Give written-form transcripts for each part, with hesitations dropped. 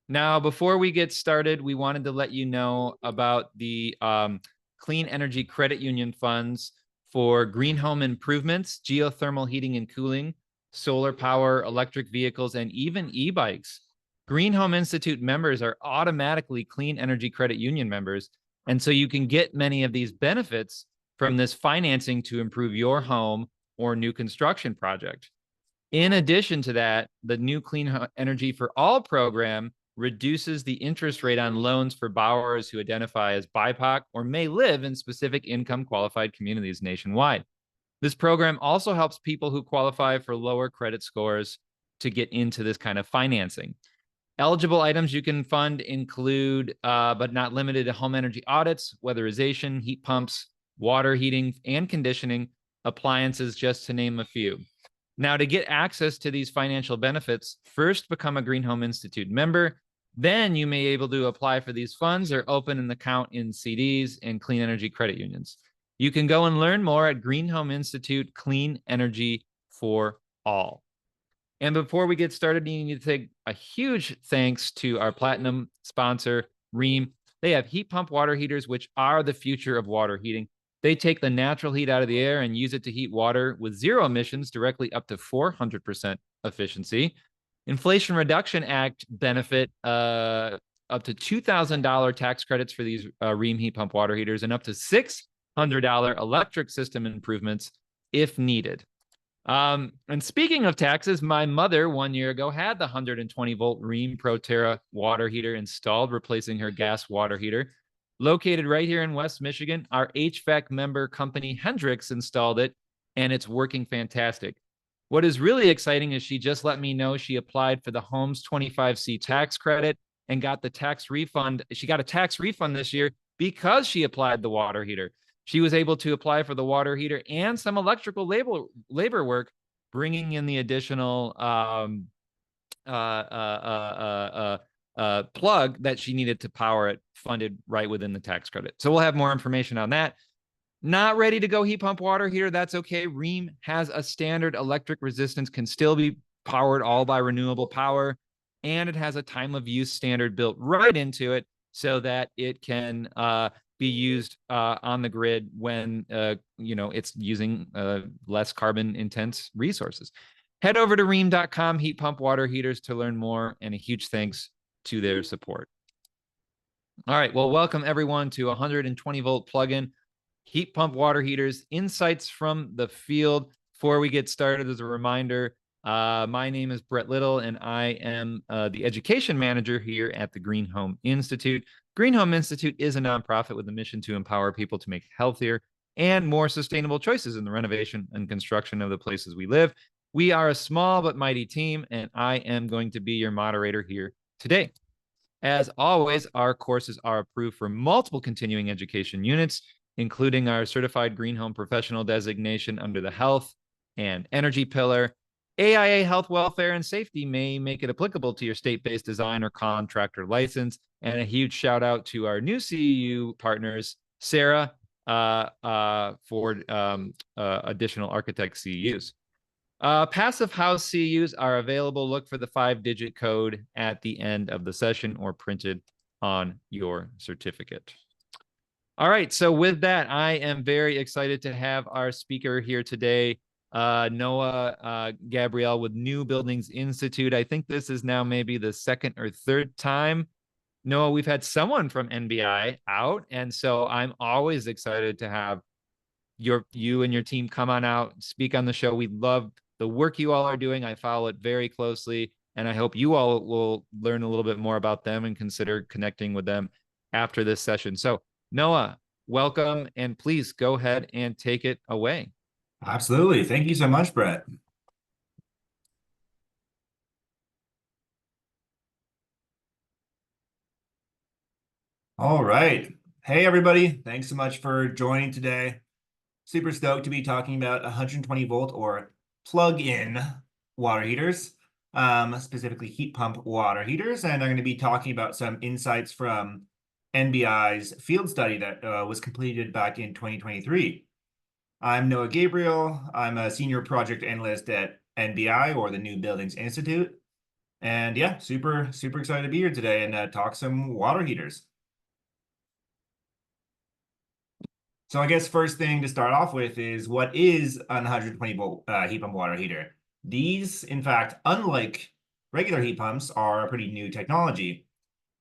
Now, before we get started, we wanted to let you know about the Clean Energy Credit Union funds for green home improvements, geothermal heating and cooling, solar power, electric vehicles, and even e-bikes. Green Home Institute members are automatically Clean Energy Credit Union members, and so you can get many of these benefits from this financing to improve your home or new construction project. In addition to that, the new Clean Energy for All program reduces the interest rate on loans for borrowers who identify as BIPOC or may live in specific income qualified communities nationwide. This program also helps people who qualify for lower credit scores to get into this kind of financing. Eligible items you can fund include, but not limited to, home energy audits, weatherization, heat pumps, water heating and conditioning, appliances, just to name a few. Now, to get access to these financial benefits, first become a Green Home Institute member. Then you may be able to apply for these funds or open an account in CDs and clean energy credit unions. You can go and learn more at Green Home Institute Clean Energy for All. And before we get started, you need to take a huge thanks to our platinum sponsor, Rheem. They have heat pump water heaters, which are the future of water heating. They take the natural heat out of the air and use it to heat water with zero emissions, directly up to 400% efficiency. Inflation Reduction Act benefit up to $2,000 tax credits for these Rheem heat pump water heaters, and up to $600 electric system improvements if needed. And speaking of taxes, my mother 1 year ago had the 120 volt Rheem ProTerra water heater installed, replacing her gas water heater. Located right here in West Michigan, our HVAC member company Hendrix installed it, and it's working fantastic. What is really exciting is she just let me know she applied for the Homes 25C tax credit and got the tax refund. She got a tax refund this year because she applied the water heater. She was able to apply for the water heater and some electrical labor work, bringing in the additional plug that she needed to power it, funded right within the tax credit. So we'll have more information on that. Not ready to go heat pump water heater? That's okay. Rheem has a standard electric resistance, can still be powered all by renewable power, and it has a time of use standard built right into it so that it can be used on the grid when it's using less carbon intense resources. Head over to rheem.com, heat pump water heaters, to learn more, and a huge thanks to their support. All right, well, welcome everyone to 120 volt plug-in heat pump water heaters, insights from the field. Before we get started, as a reminder, my name is Brett Little, and I am the education manager here at the Green Home Institute. Green Home Institute is a nonprofit with a mission to empower people to make healthier and more sustainable choices in the renovation and construction of the places we live. We are a small but mighty team, and I am going to be your moderator here today. As always, our courses are approved for multiple continuing education units, including our Certified Green Home Professional designation under the Health and Energy pillar. AIA Health, Welfare, and Safety may make it applicable to your state-based design or contractor license. And a huge shout out to our new CEU partners, Sarah, for additional architect CEUs. Passive house CEUs are available. Look for the 5-digit code at the end of the session or printed on your certificate. All right, so with that, I am very excited to have our speaker here today, Noah Gabriel with New Buildings Institute. I think this is now maybe the second or third time, Noah, we've had someone from NBI out, and so I'm always excited to have you and your team come on out, speak on the show. We love the work you all are doing. I follow it very closely, and I hope you all will learn a little bit more about them and consider connecting with them after this session. So Noah, welcome, and please go ahead and take it away. Absolutely. Thank you so much, Brett. All right. Hey, everybody. Thanks so much for joining today. Super stoked to be talking about 120 volt or plug-in water heaters, specifically heat pump water heaters. And I'm going to be talking about some insights from NBI's field study that was completed back in 2023. I'm Noah Gabriel. I'm a senior project analyst at NBI, or the New Buildings Institute. And yeah, super excited to be here today and talk some water heaters. So I guess first thing to start off with is what is a 120 volt heat pump water heater? These, in fact, unlike regular heat pumps, are a pretty new technology.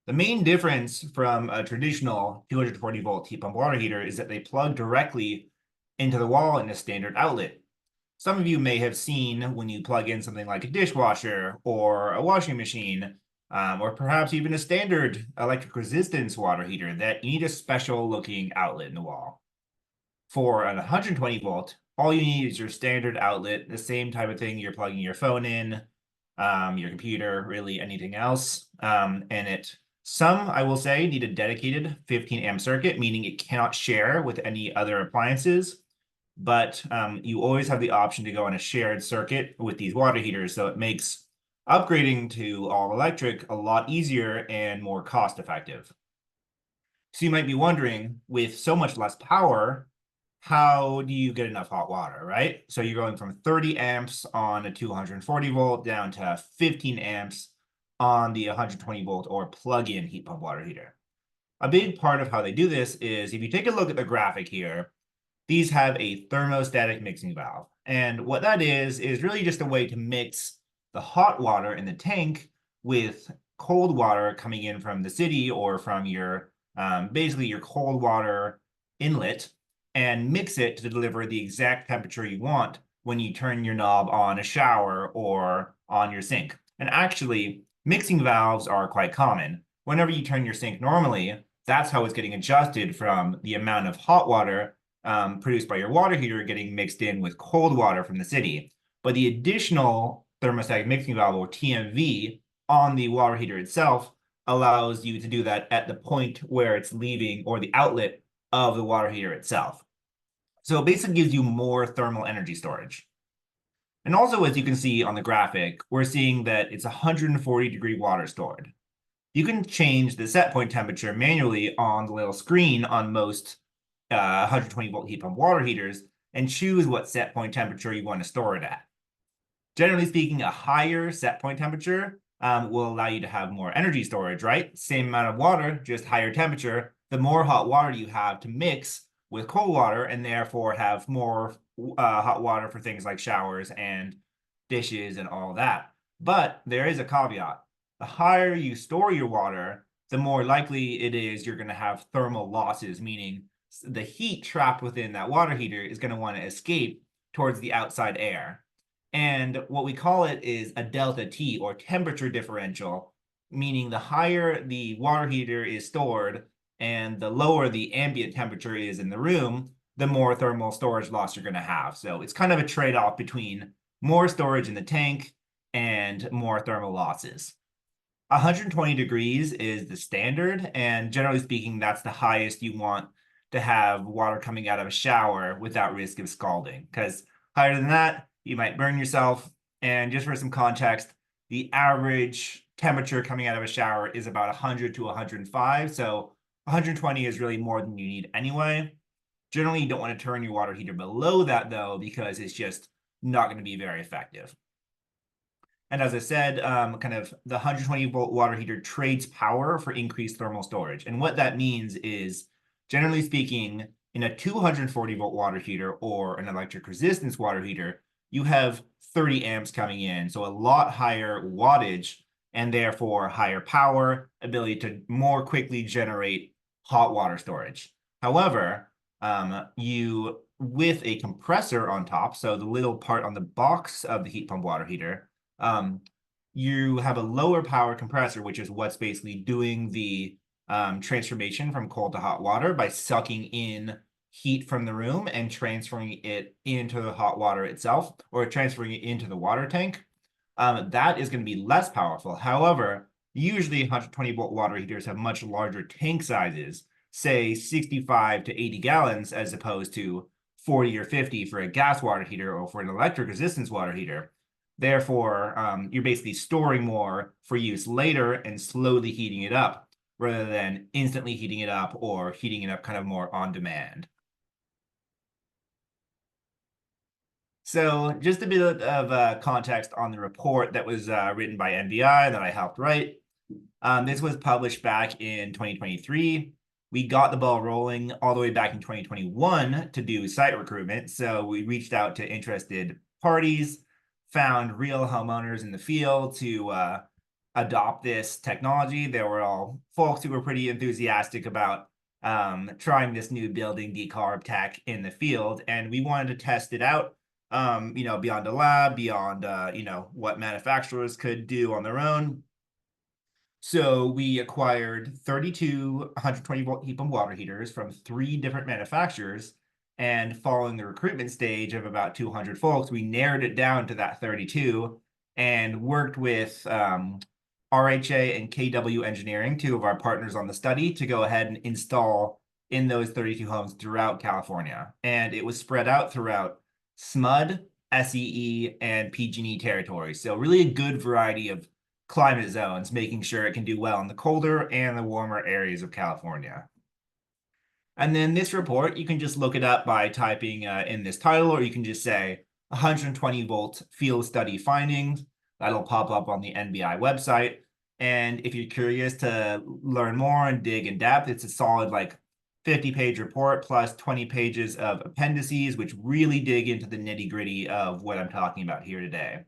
The main difference from a traditional 240 volt heat pump water heater is that they plug directly into the wall in a standard outlet. Some of you may have seen when you plug in something like a dishwasher or a washing machine, or perhaps even a standard electric resistance water heater, that you need a special looking outlet in the wall. For an 120 volt, all you need is your standard outlet, the same type of thing you're plugging your phone in, your computer, really anything else. Some, I will say, need a dedicated 15 amp circuit, meaning it cannot share with any other appliances. But you always have the option to go on a shared circuit with these water heaters, so it makes upgrading to all electric a lot easier and more cost effective. So you might be wondering, with so much less power, how do you get enough hot water, right? So you're going from 30 amps on a 240 volt down to 15 amps on the 120 volt or plug-in heat pump water heater. A big part of how they do this is if you take a look at the graphic here, these have a thermostatic mixing valve. And what that is really just a way to mix the hot water in the tank with cold water coming in from the city or from your basically your cold water inlet, and mix it to deliver the exact temperature you want when you turn your knob on a shower or on your sink. And actually, mixing valves are quite common. Whenever you turn your sink normally, that's how it's getting adjusted from the amount of hot water produced by your water heater getting mixed in with cold water from the city. But the additional thermostatic mixing valve, or TMV, on the water heater itself allows you to do that at the point where it's leaving, or the outlet of the water heater itself. So it basically gives you more thermal energy storage. And also, as you can see on the graphic, we're seeing that it's 140-degree water stored. You can change the set point temperature manually on the little screen on most 120 volt heat pump water heaters and choose what set point temperature you want to store it at. Generally speaking, a higher set point temperature will allow you to have more energy storage, right? Same amount of water, just higher temperature. The more hot water you have to mix with cold water, and therefore have more hot water for things like showers and dishes and all that. But there is a caveat. The higher you store your water, the more likely it is you're going to have thermal losses, meaning the heat trapped within that water heater is going to want to escape towards the outside air. And what we call it is a delta T, or temperature differential, meaning the higher the water heater is stored and the lower the ambient temperature is in the room, the more thermal storage loss you're going to have. So it's kind of a trade-off between more storage in the tank and more thermal losses. 120 degrees is the standard, and generally speaking, that's the highest you want to have water coming out of a shower without risk of scalding, because higher than that, you might burn yourself. And just for some context, the average temperature coming out of a shower is about 100 to 105. So 120 is really more than you need anyway. Generally, you don't want to turn your water heater below that, though, because it's just not going to be very effective. And as I said, kind of the 120 volt water heater trades power for increased thermal storage. And what that means is, generally speaking, in a 240 volt water heater or an electric resistance water heater, you have 30 amps coming in, so a lot higher wattage and therefore higher power, ability to more quickly generate hot water storage. However, you, with a compressor on top, so the little part on the box of the heat pump water heater, you have a lower power compressor, which is what's basically doing the transformation from cold to hot water by sucking in heat from the room and transferring it into the hot water itself, or transferring it into the water tank. That is going to be less powerful. However, usually 120 volt water heaters have much larger tank sizes, say 65 to 80 gallons, as opposed to 40 or 50 for a gas water heater or for an electric resistance water heater. Therefore, you're basically storing more for use later and slowly heating it up, rather than instantly heating it up or heating it up kind of more on demand. So just a bit of context on the report that was written by NBI that I helped write. This was published back in 2023. We got the ball rolling all the way back in 2021 to do site recruitment. So we reached out to interested parties, found real homeowners in the field to adopt this technology. There were all folks who were pretty enthusiastic about trying this new building decarb tech in the field, and we wanted to test it out. Beyond the lab, beyond what manufacturers could do on their own. So we acquired 32 120-volt heat pump water heaters from 3 different manufacturers. And following the recruitment stage of about 200 folks, we narrowed it down to that 32 and worked with RHA and KW Engineering, 2 of our partners on the study, to go ahead and install in those 32 homes throughout California. And it was spread out throughout SMUD, SEE, and PG&E territories. So really a good variety of climate zones, making sure it can do well in the colder and the warmer areas of California. And then this report, you can just look it up by typing in this title, or you can just say 120-volt field study findings. That'll pop up on the NBI website. And if you're curious to learn more and dig in depth, it's a solid 50-page report plus 20 pages of appendices, which really dig into the nitty-gritty of what I'm talking about here today.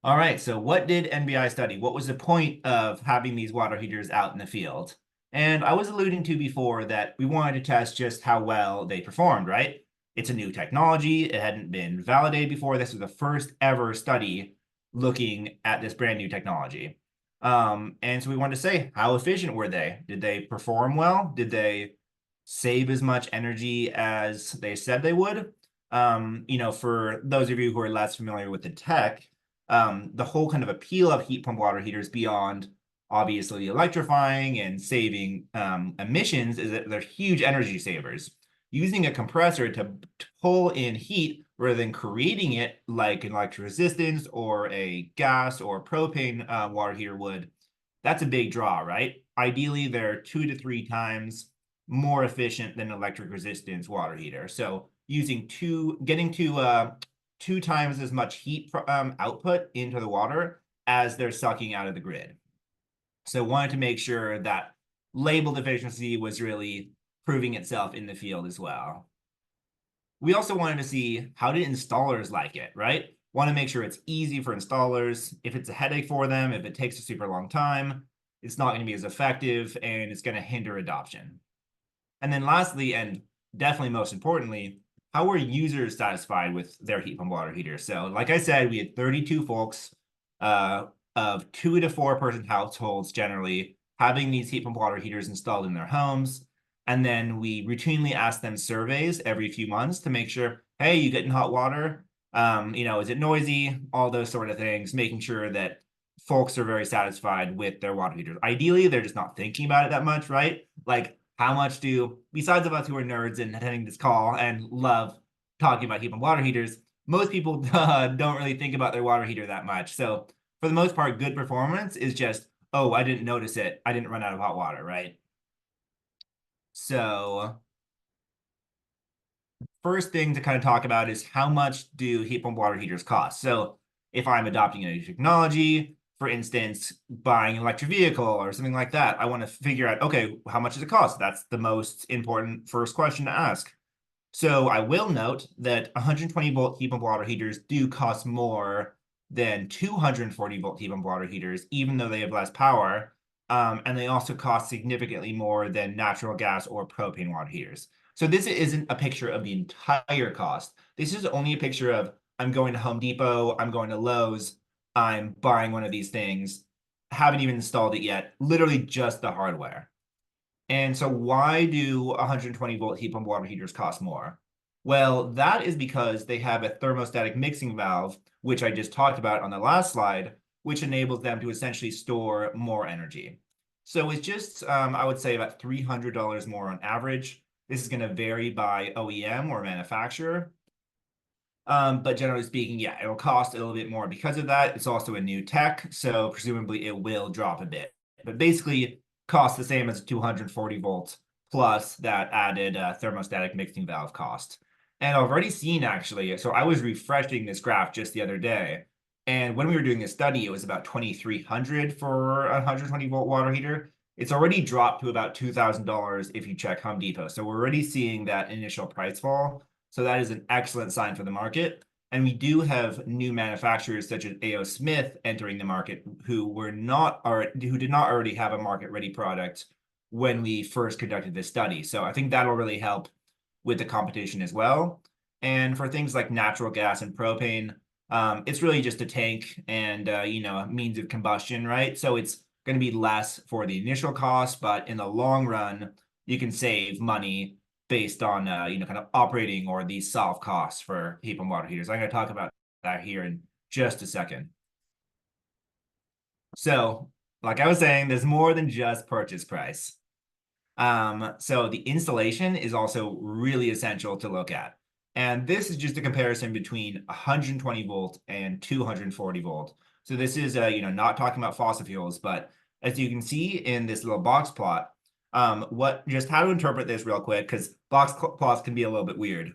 All right, so what did NBI study? What was the point of having these water heaters out in the field? And I was alluding to before that we wanted to test just how well they performed, right? It's a new technology. It hadn't been validated before. This was the first ever study looking at this brand new technology. And so we wanted to say, how efficient were they? Did they perform well? Did they save as much energy as they said they would? For those of you who are less familiar with the tech, the whole kind of appeal of heat pump water heaters beyond obviously electrifying and saving emissions is that they're huge energy savers. Using a compressor to pull in heat rather than creating it like an electric resistance or a gas or propane water heater would, that's a big draw, right? Ideally, they're 2 to 3 times more efficient than electric resistance water heater. So getting to 2 times as much heat output into the water as they're sucking out of the grid. So wanted to make sure that labeled efficiency was really proving itself in the field as well. We also wanted to see, how did installers like it, right? Want to make sure it's easy for installers. If it's a headache for them, if it takes a super long time, it's not going to be as effective and it's going to hinder adoption. And then lastly, and definitely most importantly, how were users satisfied with their heat pump water heater? So like I said, we had 32 folks of 2 to 4 person households generally having these heat pump water heaters installed in their homes. And then we routinely ask them surveys every few months to make sure, hey, you getting hot water? Is it noisy? All those sort of things, making sure that folks are very satisfied with their water heaters. Ideally, they're just not thinking about it that much, right? Like, how much besides of us who are nerds and attending this call and love talking about heat pump water heaters, most people don't really think about their water heater that much. So for the most part, good performance is just, oh, I didn't notice it. I didn't run out of hot water, right? So first thing to kind of talk about is, how much do heat pump water heaters cost? So if I'm adopting a new technology, for instance, buying an electric vehicle or something like that, I want to figure out, okay, how much does it cost? That's the most important first question to ask. So I will note that 120-volt heat pump water heaters do cost more than 240-volt heat pump water heaters, even though they have less power. And they also cost significantly more than natural gas or propane water heaters. So this isn't a picture of the entire cost. This is only a picture of, I'm going to Home Depot, I'm going to Lowe's, I'm buying one of these things, haven't even installed it yet, literally just the hardware. And so why do 120-volt heat pump water heaters cost more? Well, that is because they have a thermostatic mixing valve, which I just talked about on the last slide, which enables them to essentially store more energy. So it's just, I would say, about $300 more on average. This is going to vary by OEM or manufacturer. But generally speaking, yeah, it'll cost a little bit more because of that. It's also a new tech, so presumably it will drop a bit. But basically, costs the same as 240 volts plus that added thermostatic mixing valve cost. And I've already seen actually, so I was refreshing this graph just the other day. And when we were doing this study, it was about 2,300 for a 120 volt water heater. It's already dropped to about $2,000 if you check Home Depot. So we're already seeing that initial price fall. So that is an excellent sign for the market. And we do have new manufacturers such as A.O. Smith entering the market who did not already have a market-ready product when we first conducted this study. So I think that'll really help with the competition as well. And for things like natural gas and propane, it's really just a tank and a means of combustion, right? So it's going to be less for the initial cost, but in the long run, you can save money based on kind of operating or these soft costs for heat pump water heaters. I'm going to talk about that here in just a second. So, like I was saying, there's more than just purchase price. So the installation is also really essential to look at. And this is just a comparison between 120 volt and 240 volt. So this is, not talking about fossil fuels, but as you can see in this little box plot, how to interpret this real quick, because box plots can be a little bit weird.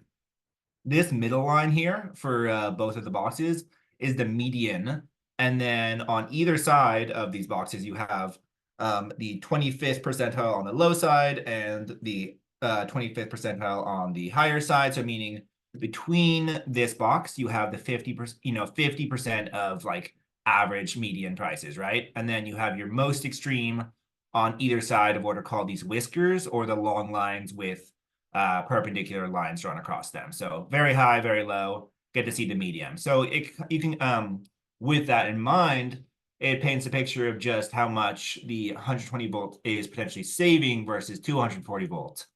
This middle line here for both of the boxes is the median. And then on either side of these boxes, you have the 25th percentile on the low side and the 25th percentile on the higher side. So meaning between this box, you have the 50%, 50% of like average median prices, right? And then you have your most extreme on either side of what are called these whiskers, or the long lines with perpendicular lines drawn across them. So very high, very low, get to see the medium. So you can, with that in mind, it paints a picture of just how much the 120 volt is potentially saving versus 240 volts.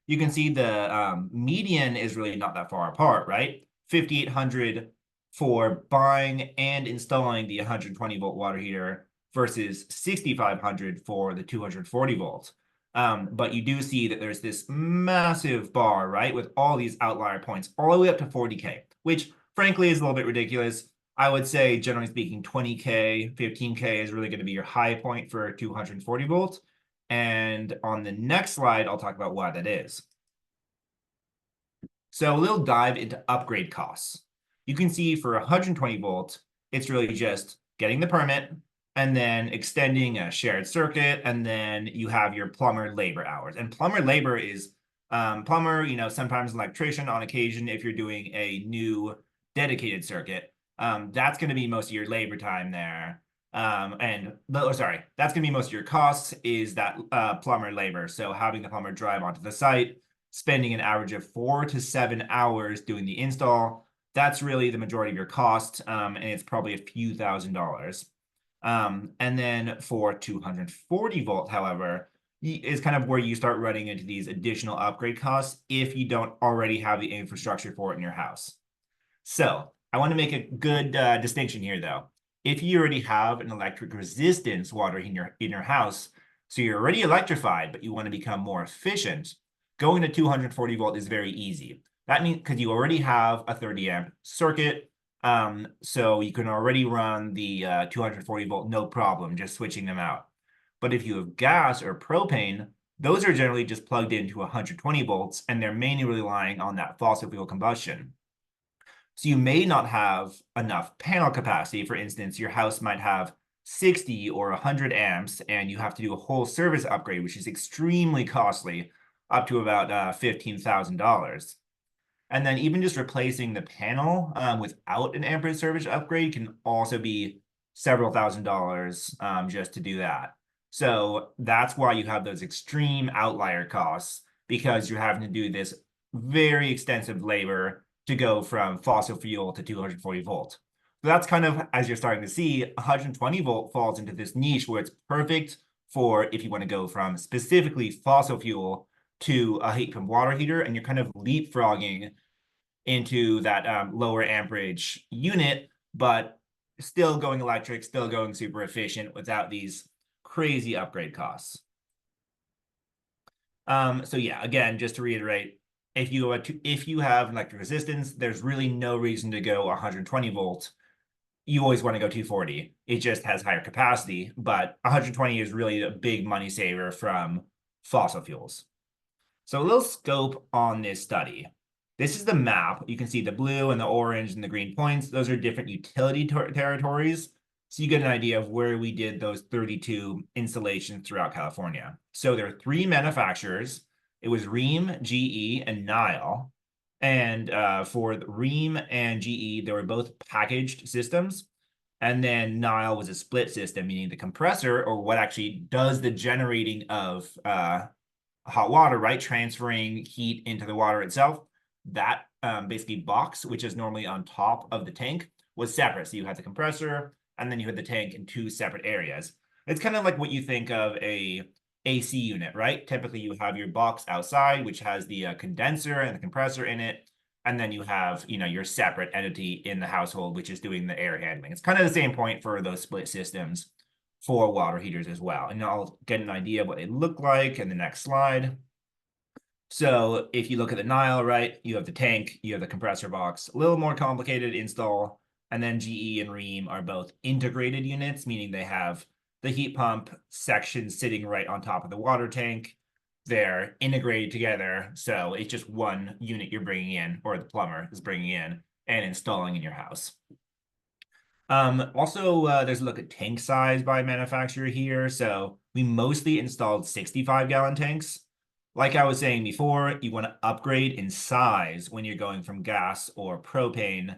You can see the median is really not that far apart, right? 5,800 for buying and installing the 120 volt water heater versus 6,500 for the 240 volts. But you do see that there's this massive bar, right, with all these outlier points all the way up to 40K, which frankly is a little bit ridiculous. I would say, generally speaking, 20K, 15K is really going to be your high point for 240 volts. And on the next slide, I'll talk about why that is. So a little dive into upgrade costs. You can see for 120 volts, it's really just getting the permit and then extending a shared circuit. And then you have your plumber labor hours. And plumber labor is plumber, sometimes electrician on occasion if you're doing a new dedicated circuit. That's going to be most of your labor time there. That's going to be most of your costs is that plumber labor. So having the plumber drive onto the site, spending an average of 4 to 7 hours doing the install. That's really the majority of your cost, and it's probably a few $1,000s. And then for 240 volt, however, is kind of where you start running into these additional upgrade costs if you don't already have the infrastructure for it in your house. So I want to make a good distinction here, though. If you already have an electric resistance water in your house, so you're already electrified, but you want to become more efficient, going to 240 volt is very easy. That means because you already have a 30 amp circuit, so you can already run the 240 volt no problem, just switching them out. But if you have gas or propane, those are generally just plugged into 120 volts, and they're mainly relying on that fossil fuel combustion. So you may not have enough panel capacity. For instance, your house might have 60 or 100 amps, and you have to do a whole service upgrade, which is extremely costly, up to about $15,000. And then even just replacing the panel without an amperage service upgrade can also be several $1,000s just to do that. So that's why you have those extreme outlier costs, because you're having to do this very extensive labor to go from fossil fuel to 240 volt. So that's kind of, as you're starting to see, 120 volt falls into this niche where it's perfect for if you want to go from specifically fossil fuel to a heat pump water heater, and you're kind of leapfrogging into that lower amperage unit, but still going electric, still going super efficient without these crazy upgrade costs. So yeah, again, just to reiterate, if you have electric resistance, there's really no reason to go 120 volts. You always want to go 240. It just has higher capacity, but 120 is really a big money saver from fossil fuels. So a little scope on this study. This is the map. You can see the blue and the orange and the green points. Those are different utility territories. So you get an idea of where we did those 32 installations throughout California. So there are three manufacturers. It was Rheem, GE, and Nile. And for Rheem and GE, they were both packaged systems. And then Nile was a split system, meaning the compressor, or what actually does the generating of hot water, right? Transferring heat into the water itself. That basically box, which is normally on top of the tank, was separate. So you had the compressor, and then you had the tank in two separate areas. It's kind of like what you think of a AC unit, right? Typically, you have your box outside, which has the condenser and the compressor in it. And then you have, your separate entity in the household, which is doing the air handling. It's kind of the same point for those split systems for water heaters as well. And I'll get an idea of what they look like in the next slide. So if you look at the Nile, right, you have the tank, you have the compressor box, a little more complicated install. And then GE and Rheem are both integrated units, meaning they have the heat pump section sitting right on top of the water tank. They're integrated together. So it's just one unit you're bringing in, or the plumber is bringing in and installing in your house. Also, there's a look at tank size by manufacturer here. So we mostly installed 65-gallon tanks. Like I was saying before, you want to upgrade in size when you're going from gas or propane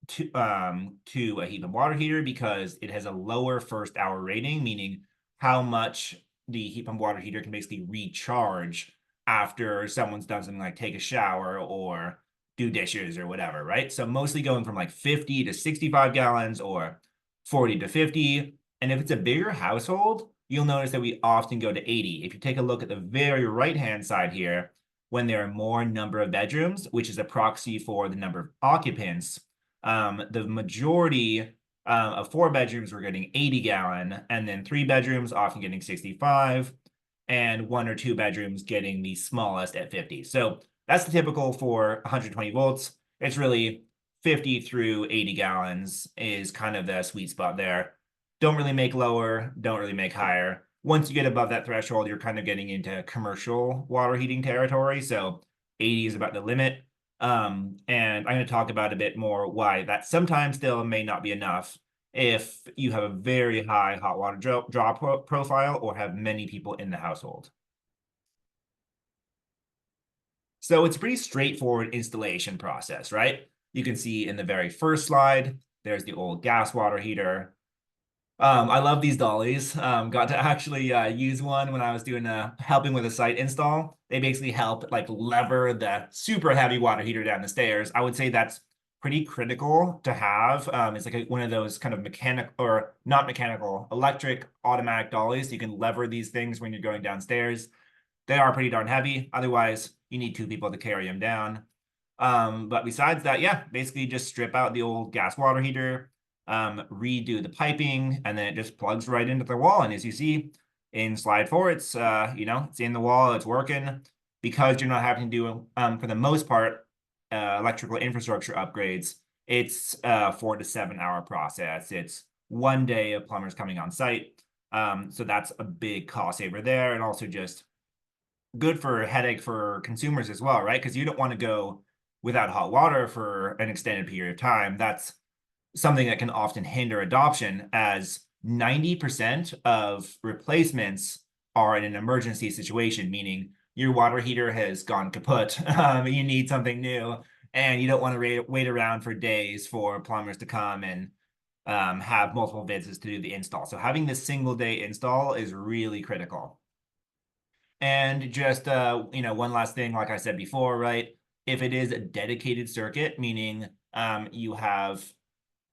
to a heat and water heater, because it has a lower first hour rating, meaning how much the heat pump water heater can basically recharge after someone's done something like take a shower or do dishes or whatever, right? So mostly going from like 50 to 65 gallons or 40 to 50. And if it's a bigger household, you'll notice that we often go to 80. If you take a look at the very right-hand side here, when there are more number of bedrooms, which is a proxy for the number of occupants, the majority of 4 bedrooms were getting 80-gallon, and then 3 bedrooms often getting 65, and 1 or 2 bedrooms getting the smallest at 50. So that's the typical for 120 volts. It's really 50 through 80 gallons is kind of the sweet spot there. Don't really make lower, don't really make higher. Once you get above that threshold, you're kind of getting into commercial water heating territory. So 80 is about the limit. And I'm going to talk about a bit more why that sometimes still may not be enough if you have a very high hot water draw profile or have many people in the household. So it's a pretty straightforward installation process, right? You can see in the very first slide, there's the old gas water heater. I love these dollies. Got to actually use one when I was doing helping with a site install. They basically help like lever the super heavy water heater down the stairs. I would say that's pretty critical to have. It's like one of those kind of mechanical or not mechanical, electric automatic dollies. You can lever these things when you're going downstairs. They are pretty darn heavy. Otherwise, you need 2 people to carry them down. But besides that, yeah, basically just strip out the old gas water heater, redo the piping, and then it just plugs right into the wall. And as you see in slide 4, it's it's in the wall, it's working. Because you're not having to do for the most part electrical infrastructure upgrades. It's a 4 to 7 hour process. It's 1 day of plumbers coming on site. So that's a big cost saver there, and also just good for a headache for consumers as well, right? Because you don't want to go without hot water for an extended period of time. That's something that can often hinder adoption, as 90% of replacements are in an emergency situation, meaning your water heater has gone kaput. You need something new, and you don't want to wait around for days for plumbers to come and have multiple visits to do the install. So having this single day install is really critical. And just one last thing, like I said before, right? If it is a dedicated circuit, meaning you have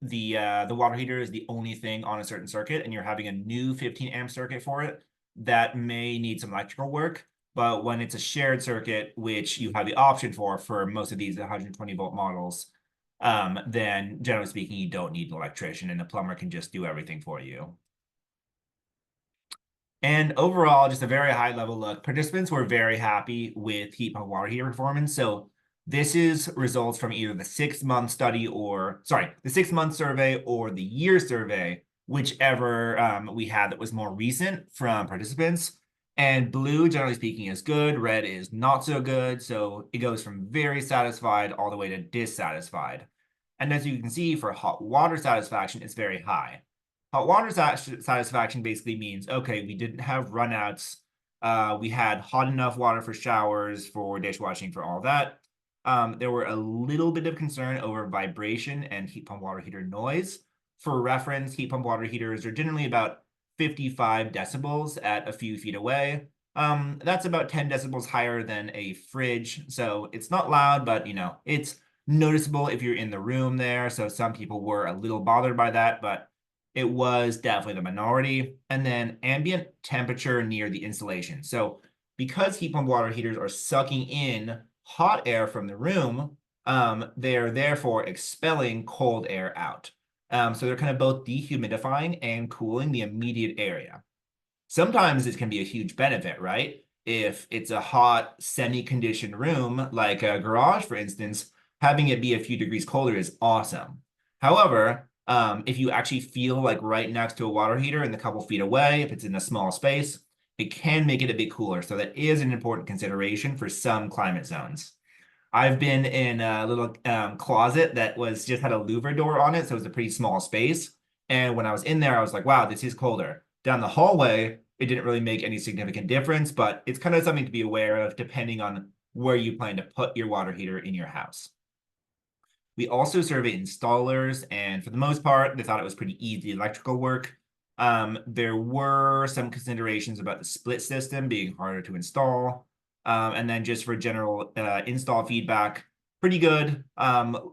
the water heater is the only thing on a certain circuit, and you're having a new 15 amp circuit for it, that may need some electrical work. But when it's a shared circuit, which you have the option for most of these 120 volt models, then generally speaking, you don't need an electrician, and the plumber can just do everything for you. And overall, just a very high level look. Participants were very happy with heat pump water heater performance. So this is results from either the 6-month study the 6-month survey or the year survey, whichever we had that was more recent from participants. And blue, generally speaking, is good. Red is not so good. So it goes from very satisfied all the way to dissatisfied. And as you can see, for hot water satisfaction, it's very high. Hot water satisfaction basically means, okay, we didn't have runouts. We had hot enough water for showers, for dishwashing, for all that. There were a little bit of concern over vibration and heat pump water heater noise. For reference, heat pump water heaters are generally about 55 decibels at a few feet away. That's about 10 decibels higher than a fridge. So it's not loud, but it's noticeable if you're in the room there. So some people were a little bothered by that, but it was definitely the minority. And then ambient temperature near the installation. So because heat pump water heaters are sucking in hot air from the room, they're therefore expelling cold air out. So they're kind of both dehumidifying and cooling the immediate area. Sometimes it can be a huge benefit, right? If it's a hot, semi-conditioned room, like a garage, for instance, having it be a few degrees colder is awesome. However, if you actually feel like right next to a water heater and a couple feet away, if it's in a small space, it can make it a bit cooler. So that is an important consideration for some climate zones. I've been in a little closet that was just had a louver door on it, so it was a pretty small space. And when I was in there, I was like, wow, this is colder. Down the hallway, it didn't really make any significant difference, but it's kind of something to be aware of depending on where you plan to put your water heater in your house. We also survey installers, and for the most part, they thought it was pretty easy electrical work. There were some considerations about the split system being harder to install. And then just for general install feedback, pretty good,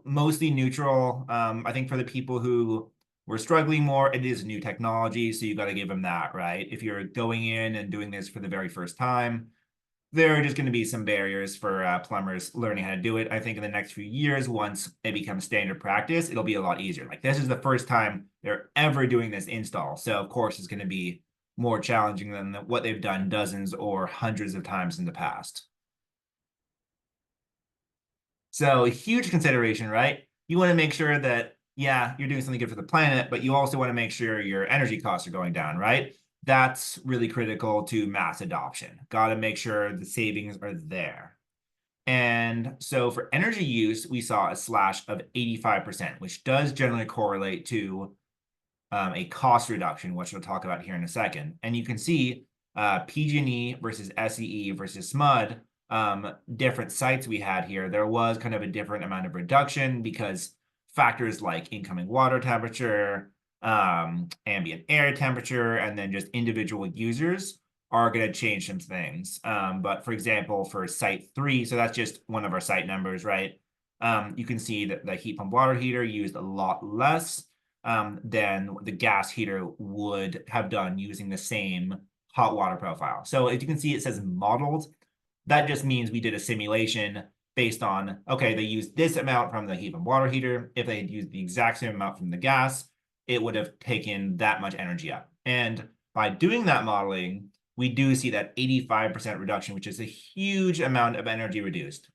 mostly neutral. I think for the people who were struggling more, it is new technology, so you got to give them that, right? If you're going in and doing this for the very first time, there are just going to be some barriers for plumbers learning how to do it. I think in the next few years, once it becomes standard practice, it'll be a lot easier. Like this is the first time they're ever doing this install. So of course it's going to be more challenging than what they've done dozens or hundreds of times in the past. So huge consideration, right? You want to make sure that, yeah, you're doing something good for the planet, but you also want to make sure your energy costs are going down, right? That's really critical to mass adoption. Got to make sure the savings are there. And so for energy use, we saw a slash of 85%, which does generally correlate to a cost reduction, which we'll talk about here in a second. And you can see PG&E versus SEE versus SMUD, different sites we had here. There was kind of a different amount of reduction because factors like incoming water temperature, ambient air temperature, and then just individual users are going to change some things. But for example, for site 3, so that's just one of our site numbers, right? You can see that the heat pump water heater used a lot less than the gas heater would have done using the same hot water profile. So as you can see, it says modeled. That just means we did a simulation based on, okay, they used this amount from the heat pump water heater. If they had used the exact same amount from the gas, it would have taken that much energy up. And by doing that modeling, we do see that 85% reduction, which is a huge amount of energy reduced.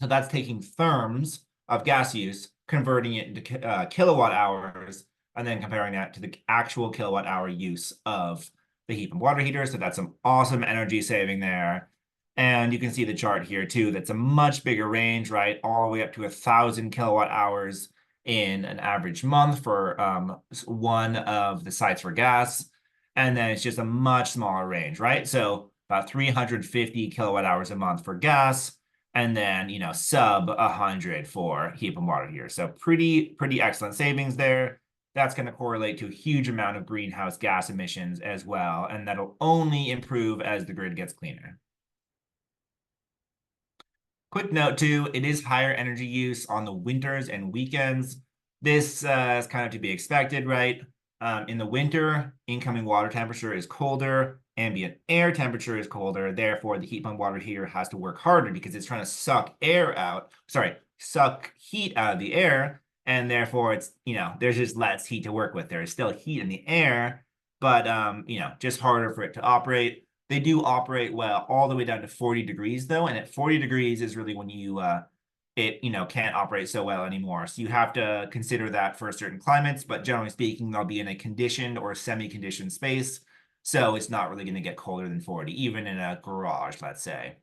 So that's taking therms of gas use, converting it into kilowatt hours, and then comparing that to the actual kilowatt hour use of the heat pump water heater. So that's some awesome energy saving there. And you can see the chart here too. That's a much bigger range, right? All the way up to 1,000 kilowatt hours in an average month for one of the sites for gas. And then it's just a much smaller range, right? So about 350 kilowatt hours a month for gas, and then sub 100 for heat pump water heater. So pretty excellent savings there. That's going to correlate to a huge amount of greenhouse gas emissions as well, and that'll only improve as the grid gets cleaner. Quick note too, it is higher energy use on the winters and weekends. This is kind of to be expected, right? In the winter, incoming water temperature is colder, ambient air temperature is colder, therefore the heat pump water heater has to work harder because it's trying to suck heat out of the air, and therefore it's, there's just less heat to work with. There is still heat in the air, but just harder for it to operate. They do operate well all the way down to 40 degrees though, and at 40 degrees is really when it can't operate so well anymore. So you have to consider that for certain climates, but generally speaking, they'll be in a conditioned or semi-conditioned space. So it's not really going to get colder than 40, even in a garage, let's say.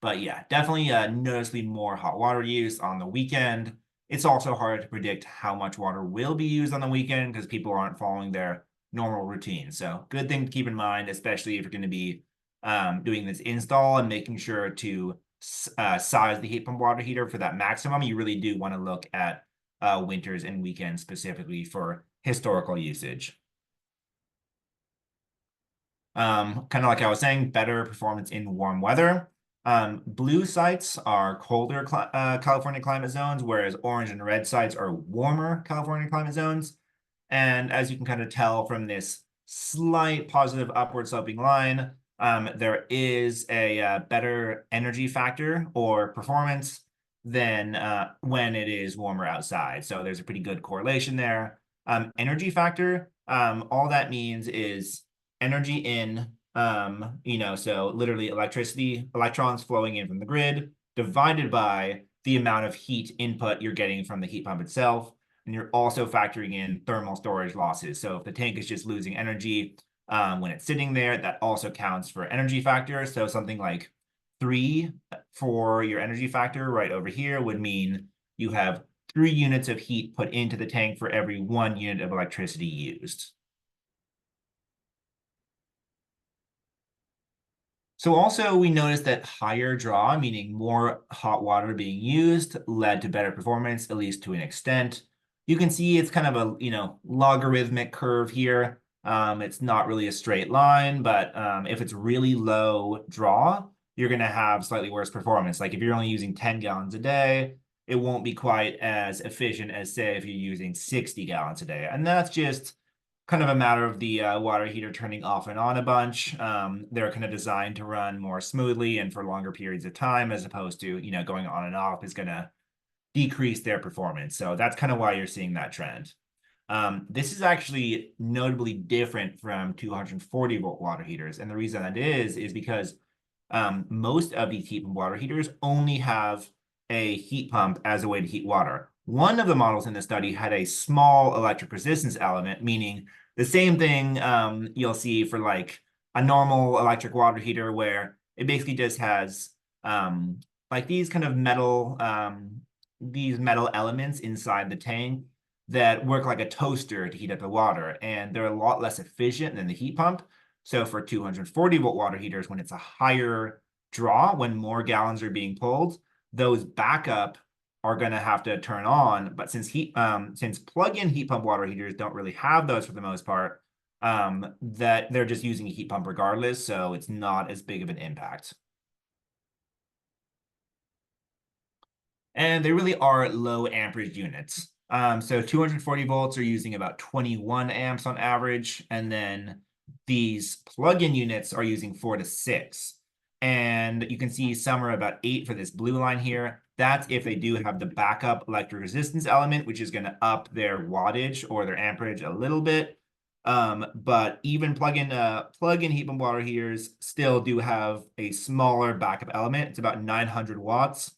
But yeah, definitely noticeably more hot water use on the weekend. It's also hard to predict how much water will be used on the weekend because people aren't following their normal routine. So good thing to keep in mind, especially if you're going to be doing this install and making sure to size the heat pump water heater for that maximum. You really do want to look at winters and weekends specifically for historical usage. Kind of like I was saying, better performance in warm weather. Blue sites are colder California climate zones, whereas orange and red sites are warmer California climate zones. And as you can kind of tell from this slight positive upward sloping line, there is a better energy factor or performance than when it is warmer outside. So there's a pretty good correlation there. Energy factor, all that means is energy in, so literally electricity, electrons flowing in from the grid divided by the amount of heat input you're getting from the heat pump itself. And you're also factoring in thermal storage losses. So if the tank is just losing energy when it's sitting there, that also counts for energy factor. So something like 3 for your energy factor right over here would mean you have 3 units of heat put into the tank for every 1 unit of electricity used. So also we noticed that higher draw, meaning more hot water being used, led to better performance, at least to an extent. You can see it's kind of a, logarithmic curve here. It's not really a straight line, but if it's really low draw, you're going to have slightly worse performance. Like if you're only using 10 gallons a day, it won't be quite as efficient as, say, if you're using 60 gallons a day. And that's just kind of a matter of the water heater turning off and on a bunch. They're kind of designed to run more smoothly and for longer periods of time, as opposed to, going on and off is going to decrease their performance. So that's kind of why you're seeing that trend. This is actually notably different from 240 volt water heaters. And the reason that is because most of these heat pump water heaters only have a heat pump as a way to heat water. One of the models in the study had a small electric resistance element, meaning the same thing you'll see for like a normal electric water heater, where it basically just has like these kind of these metal elements inside the tank that work like a toaster to heat up the water, and they're a lot less efficient than the heat pump. So for 240 volt water heaters, when it's a higher draw, when more gallons are being pulled, those backup are going to have to turn on. But since plug-in heat pump water heaters don't really have those for the most part, that they're just using a heat pump regardless, so it's not as big of an impact. And they really are low amperage units. So 240 volts are using about 21 amps on average, and then these plug-in units are using 4 to 6. And you can see some are about 8 for this blue line here. That's if they do have the backup electric resistance element, which is going to up their wattage or their amperage a little bit. But even plug-in heat pump water heaters still do have a smaller backup element. It's about 900 watts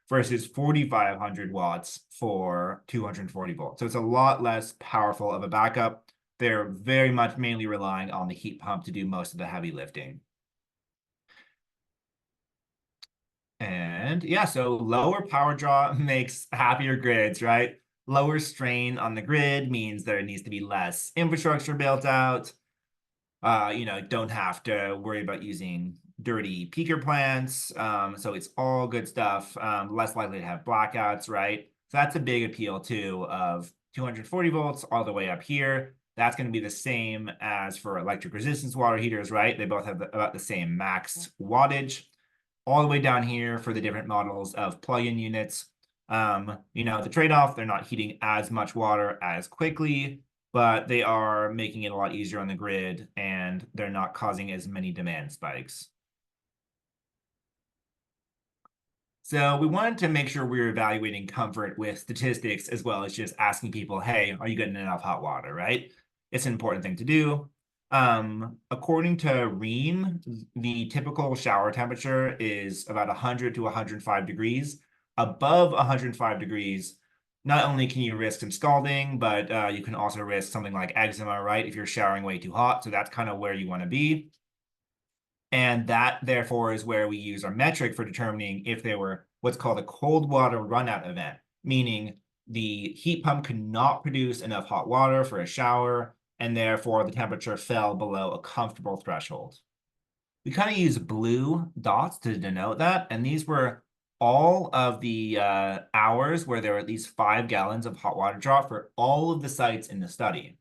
versus 4,500 watts for 240 volts. So it's a lot less powerful of a backup. They're very much mainly relying on the heat pump to do most of the heavy lifting. And yeah, so lower power draw makes happier grids, right? Lower strain on the grid means there needs to be less infrastructure built out. Don't have to worry about using dirty peaker plants. So it's all good stuff. Less likely to have blackouts, right? So that's a big appeal too of 240 volts all the way up here. That's going to be the same as for electric resistance water heaters, right? They both have about the same max wattage. All the way down here for the different models of plug-in units. The trade-off, they're not heating as much water as quickly, but they are making it a lot easier on the grid, and they're not causing as many demand spikes. So we wanted to make sure we were evaluating comfort with statistics as well as just asking people, hey, are you getting enough hot water, right? It's an important thing to do. According to Ream, the typical shower temperature is about 100 to 105 degrees. Above 105 degrees, not only can you risk some scalding, but you can also risk something like eczema, right? If you're showering way too hot. So that's kind of where you want to be. And that, therefore, is where we use our metric for determining if they were what's called a cold water runout event, meaning the heat pump could not produce enough hot water for a shower, and therefore the temperature fell below a comfortable threshold. We kind of use blue dots to denote that, and these were all of the hours where there were at least 5 gallons of hot water drop for all of the sites in the study.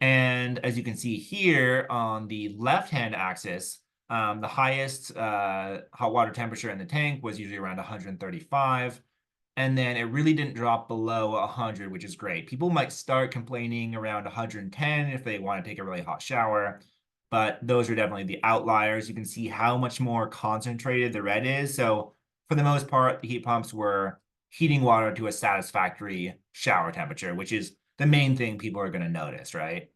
And as you can see here on the left-hand axis, the highest hot water temperature in the tank was usually around 135. And then it really didn't drop below 100, which is great. People might start complaining around 110 if they want to take a really hot shower, but those are definitely the outliers. You can see how much more concentrated the red is. So for the most part, the heat pumps were heating water to a satisfactory shower temperature, which is the main thing people are going to notice, right?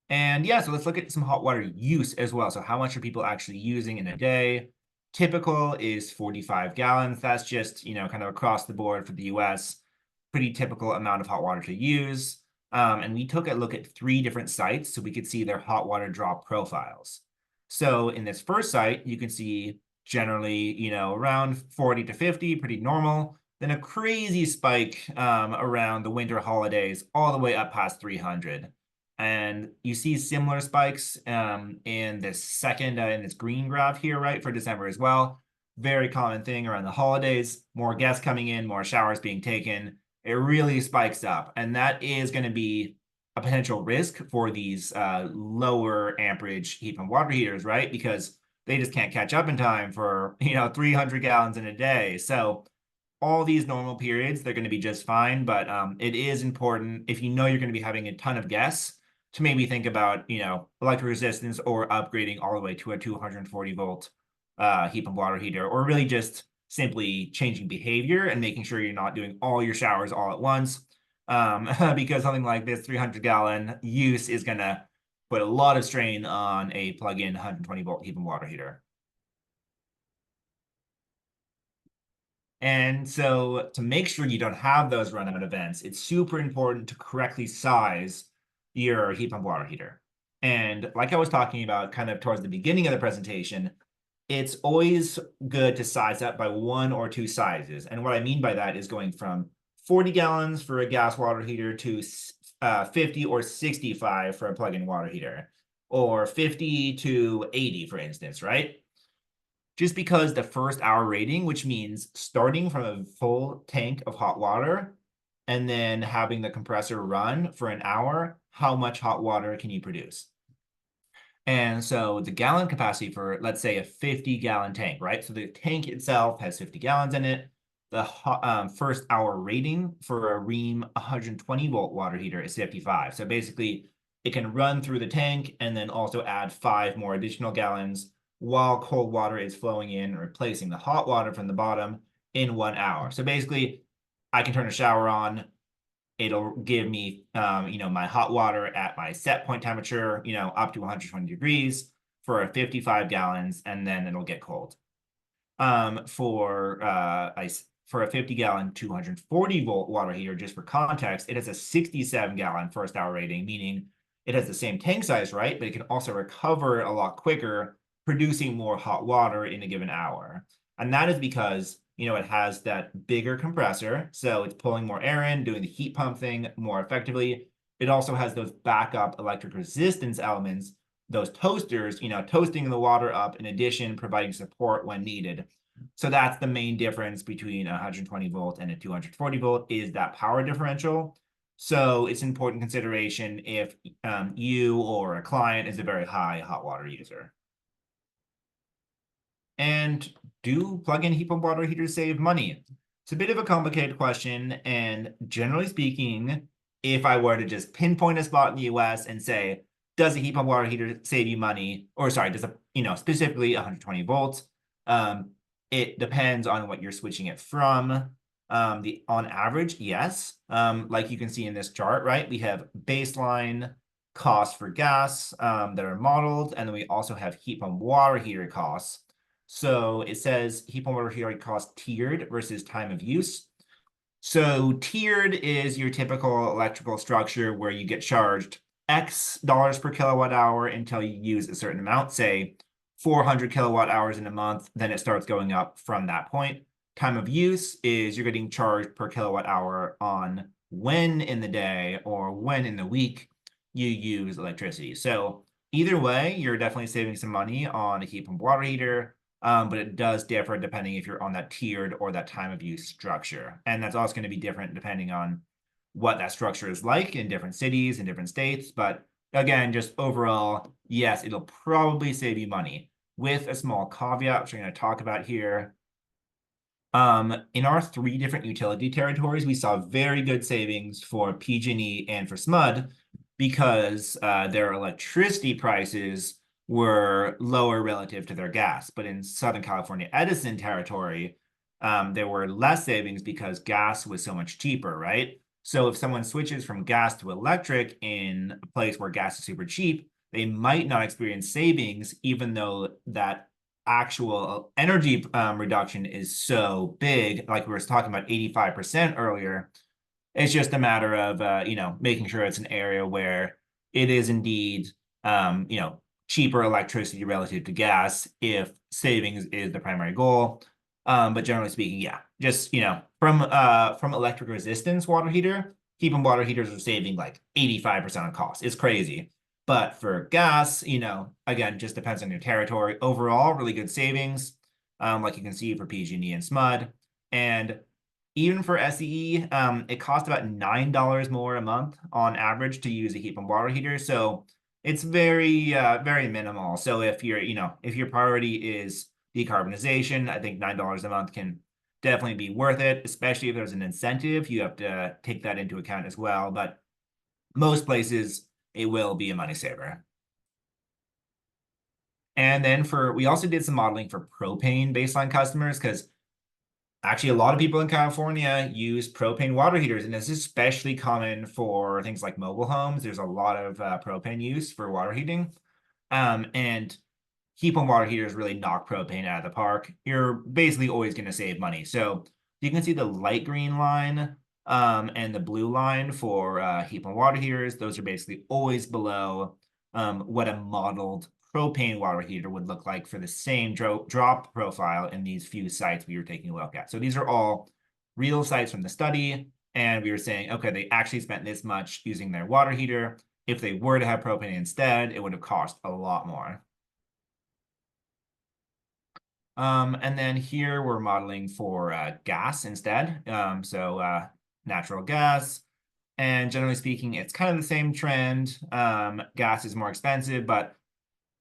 And yeah, so let's look at some hot water use as well. So how much are people actually using in a day? Typical is 45 gallons. That's just, kind of across the board for the US. Pretty typical amount of hot water to use. And we took a look at 3 different sites so we could see their hot water drop profiles. So in this first site, you can see generally, around 40 to 50, pretty normal. Then a crazy spike around the winter holidays, all the way up past 300. And you see similar spikes in this second, in this green graph here, right, for December as well. Very common thing around the holidays, more guests coming in, more showers being taken. It really spikes up. And that is going to be a potential risk for these lower amperage heat pump water heaters, right? Because they just can't catch up in time for, 300 gallons in a day. So all these normal periods, they're going to be just fine. But it is important if you know you're going to be having a ton of guests to maybe think about, electric resistance or upgrading all the way to a 240 volt heat pump water heater, or really just simply changing behavior and making sure you're not doing all your showers all at once. Because something like this 300-gallon use is going to put a lot of strain on a plug-in 120 volt heat pump water heater. And so to make sure you don't have those run out events, it's super important to correctly size your heat pump water heater. And like I was talking about kind of towards the beginning of the presentation, it's always good to size up by 1 or 2 sizes. And what I mean by that is going from 40 gallons for a gas water heater to 50 or 65 for a plug-in water heater, or 50 to 80, for instance, right? Just because the first hour rating, which means starting from a full tank of hot water and then having the compressor run for an hour, how much hot water can you produce? And so the gallon capacity for, let's say, a 50-gallon tank, right? So the tank itself has 50 gallons in it. The first hour rating for a Rheem 120 volt water heater is 55. So basically, it can run through the tank and then also add 5 more additional gallons while cold water is flowing in, replacing the hot water from the bottom in 1 hour. So basically, I can turn a shower on. It'll give me, my hot water at my set point temperature, up to 120 degrees for a 55 gallons, and then it'll get cold. For a 50-gallon 240 volt water heater, just for context, it has a 67-gallon first hour rating, meaning it has the same tank size, right? But it can also recover a lot quicker, producing more hot water in a given hour. And that is because, it has that bigger compressor. So it's pulling more air in, doing the heat pump thing more effectively. It also has those backup electric resistance elements, those toasters, toasting the water up, in addition, providing support when needed. So that's the main difference between a 120 volt and a 240 volt, is that power differential. So it's an important consideration if you or a client is a very high hot water user. And do plug-in heat pump water heaters save money? It's a bit of a complicated question, and generally speaking, if I were to just pinpoint a spot in the US and say, does a heat pump water heater save you money? Or sorry, does specifically 120 volts? It depends on what you're switching it from. On average, yes. Like you can see in this chart, right? We have baseline costs for gas that are modeled, and then we also have heat pump water heater costs. So it says heat pump water heater cost tiered versus time of use. So tiered is your typical electrical structure where you get charged X dollars per kilowatt hour until you use a certain amount, say 400 kilowatt hours in a month, then it starts going up from that point. Time of use is you're getting charged per kilowatt hour on when in the day or when in the week you use electricity. So either way, you're definitely saving some money on a heat pump water heater. But it does differ depending if you're on that tiered or that time of use structure. And that's also going to be different depending on what that structure is like in different cities and different states. But again, just overall, yes, it'll probably save you money with a small caveat, which I'm going to talk about here. In our 3 different utility territories, we saw very good savings for PG&E and for SMUD because their electricity prices were lower relative to their gas. But in Southern California Edison territory, there were less savings because gas was so much cheaper, right? So if someone switches from gas to electric in a place where gas is super cheap, they might not experience savings, even though that actual energy reduction is so big, like we were talking about 85% earlier. It's just a matter of making sure it's an area where it is indeed cheaper electricity relative to gas if savings is the primary goal. But generally speaking, yeah, just from electric resistance water heater, heat pump water heaters are saving like 85% on cost. It's crazy. But for gas, again, just depends on your territory. Overall, really good savings, like you can see for PG&E and SMUD. And even for SEE, it costs about $9 more a month on average to use a heat pump water heater. So it's very, very minimal. So if if your priority is decarbonization, I think $9 a month can definitely be worth it, especially if there's an incentive. You have to take that into account as well. But most places, it will be a money saver. And then we also did some modeling for propane baseline customers because actually a lot of people in California use propane water heaters, and it's especially common for things like mobile homes. There's a lot of propane use for water heating. And heat pump water heaters really knock propane out of the park. You're basically always going to save money. So you can see the light green line and the blue line for heat pump water heaters. Those are basically always below what a modeled propane water heater would look like for the same drop profile in these few sites we were taking a look at. So these are all real sites from the study. And we were saying, okay, they actually spent this much using their water heater. If they were to have propane instead, it would have cost a lot more. And then here we're modeling for gas instead. Natural gas. And generally speaking, it's kind of the same trend. Gas is more expensive, but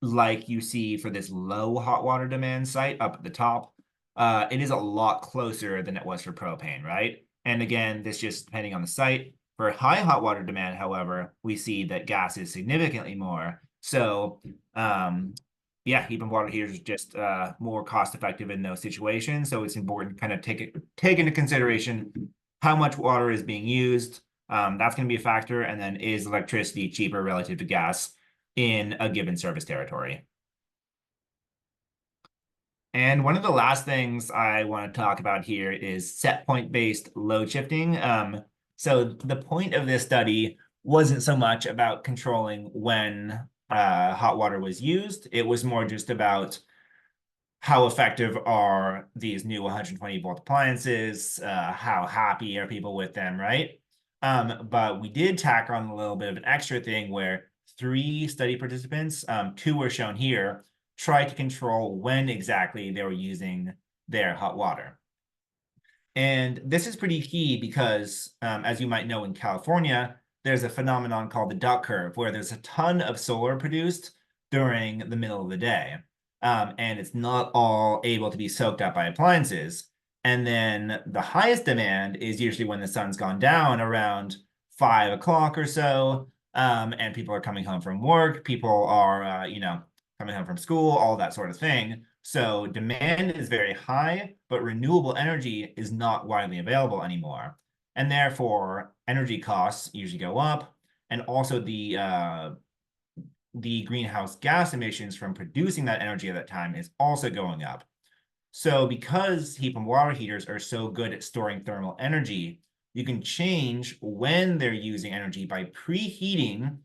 like you see for this low hot water demand site up at the top, it is a lot closer than it was for propane, right? And again, this just depending on the site. For high hot water demand, however, we see that gas is significantly more. So yeah, heat pump water heaters is just more cost effective in those situations. So it's important to kind of take into consideration how much water is being used. That's going to be a factor. And then is electricity cheaper relative to gas in a given service territory? And one of the last things I want to talk about here is set point based load shifting. So the point of this study wasn't so much about controlling when hot water was used. It was more just about how effective are these new 120 volt appliances? How happy are people with them, right? But we did tack on a little bit of an extra thing where 3 study participants, 2 were shown here, tried to control when exactly they were using their hot water. And this is pretty key because, as you might know, in California, there's a phenomenon called the duck curve, where there's a ton of solar produced during the middle of the day. And it's not all able to be soaked up by appliances. And then the highest demand is usually when the sun's gone down around 5 o'clock or so, and people are coming home from work, people are, coming home from school, all that sort of thing. So demand is very high, but renewable energy is not widely available anymore. And therefore, energy costs usually go up. And also the greenhouse gas emissions from producing that energy at that time is also going up. So because heat pump water heaters are so good at storing thermal energy, you can change when they're using energy by preheating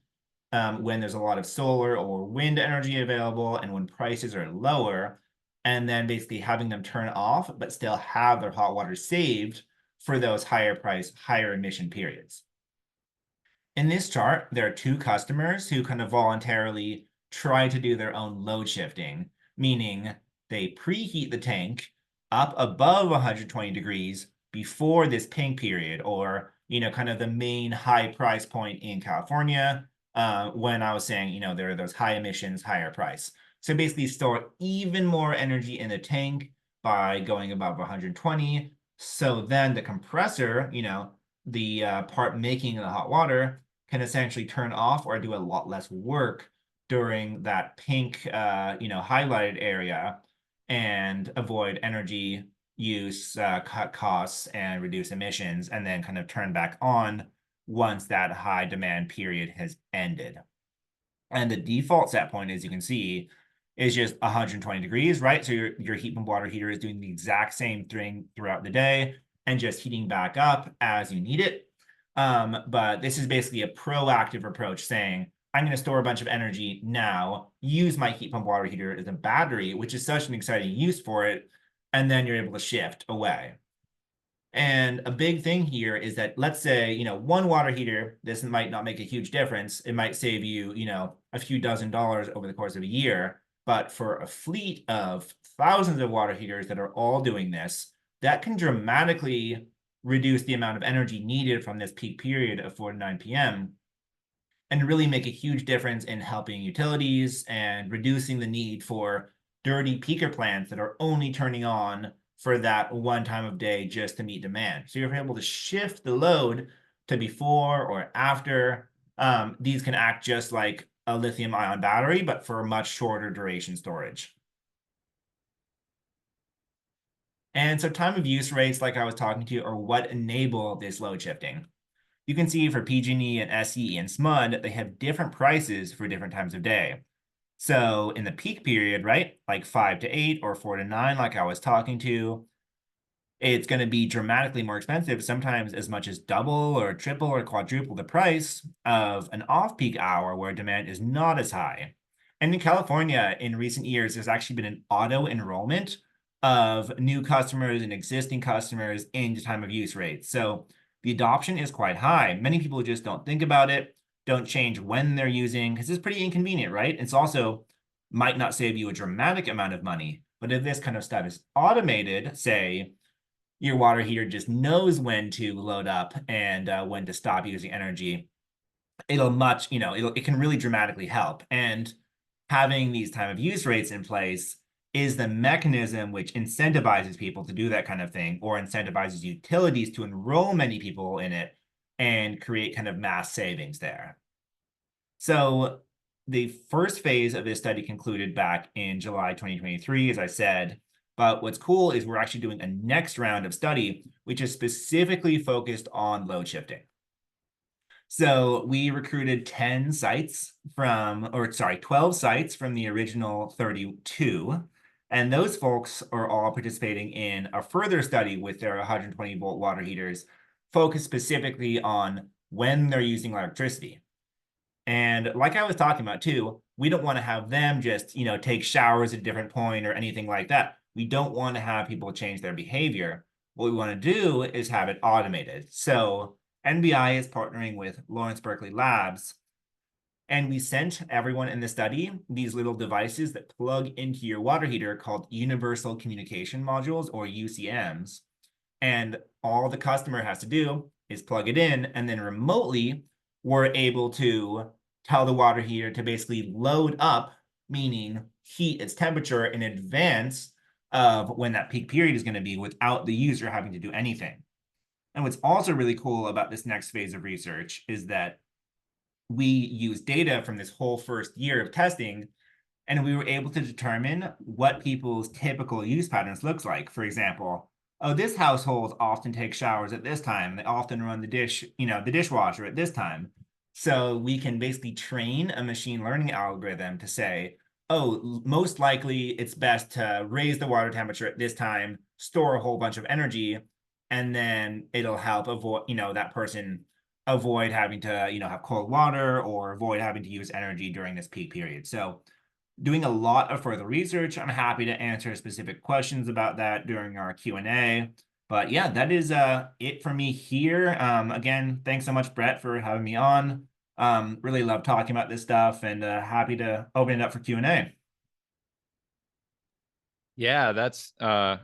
when there's a lot of solar or wind energy available and when prices are lower, and then basically having them turn off, but still have their hot water saved for those higher price, higher emission periods. In this chart, there are two customers who kind of voluntarily try to do their own load shifting, meaning they preheat the tank up above 120 degrees before this pink period, or, kind of the main high price point in California, when I was saying, there are those high emissions, higher price. So basically store even more energy in the tank by going above 120. So then the compressor, the part making the hot water can essentially turn off or do a lot less work during that pink, highlighted area and avoid energy use, cut costs, and reduce emissions, and then kind of turn back on once that high demand period has ended. And the default set point, as you can see, is just 120 degrees, right? So your heat pump water heater is doing the exact same thing throughout the day and just heating back up as you need it. But this is basically a proactive approach saying, I'm going to store a bunch of energy now, use my heat pump water heater as a battery, which is such an exciting use for it, and then you're able to shift away. And a big thing here is that, let's say, one water heater, this might not make a huge difference. It might save you, a few $dozen over the course of a year. But for a fleet of thousands of water heaters that are all doing this, that can dramatically reduce the amount of energy needed from this peak period of 4 to 9 p.m. and really make a huge difference in helping utilities and reducing the need for dirty peaker plants that are only turning on for that one time of day just to meet demand. So you're able to shift the load to before or after. These can act just like a lithium ion battery, but for much shorter duration storage. And so time of use rates, like I was talking to you, are what enable this load shifting. You can see for PG&E and SCE and SMUD, they have different prices for different times of day. So in the peak period, right, like 5 to 8 or 4 to 9, like I was talking to, it's going to be dramatically more expensive, sometimes as much as double or triple or quadruple the price of an off-peak hour where demand is not as high. And in California, in recent years, there's actually been an auto enrollment of new customers and existing customers into time of use rates. So the adoption is quite high. Many people just don't think about it, don't change when they're using, because it's pretty inconvenient, right? It's also might not save you a dramatic amount of money, but if this kind of stuff is automated, say, your water heater just knows when to load up and when to stop using energy, it can really dramatically help. And having these time of use rates in place is the mechanism which incentivizes people to do that kind of thing, or incentivizes utilities to enroll many people in it and create kind of mass savings there. So the first phase of this study concluded back in July 2023, as I said. But what's cool is we're actually doing a next round of study, which is specifically focused on load shifting. So we recruited 12 sites from the original 32. And those folks are all participating in a further study with their 120 volt water heaters, focused specifically on when they're using electricity. And like I was talking about too, we don't want to have them just, take showers at a different point or anything like that. We don't want to have people change their behavior. What we want to do is have it automated. So NBI is partnering with Lawrence Berkeley Labs, and we sent everyone in the study these little devices that plug into your water heater called Universal Communication Modules, or UCMs. And all the customer has to do is plug it in, and then remotely, we're able to tell the water heater to basically load up, meaning heat its temperature in advance of when that peak period is going to be without the user having to do anything. And what's also really cool about this next phase of research is that we use data from this whole first year of testing, and we were able to determine what people's typical use patterns looks like. For example, this household often takes showers at this time. They often run the dishwasher at this time. So we can basically train a machine learning algorithm to say, oh, most likely it's best to raise the water temperature at this time, store a whole bunch of energy, and then it'll help avoid, that person avoid having to, have cold water or avoid having to use energy during this peak period. So doing a lot of further research. I'm happy to answer specific questions about that during our Q&A. But yeah, that is it for me here. Again, thanks so much, Brett, for having me on. Really love talking about this stuff and happy to open it up for Q&A. Yeah, that's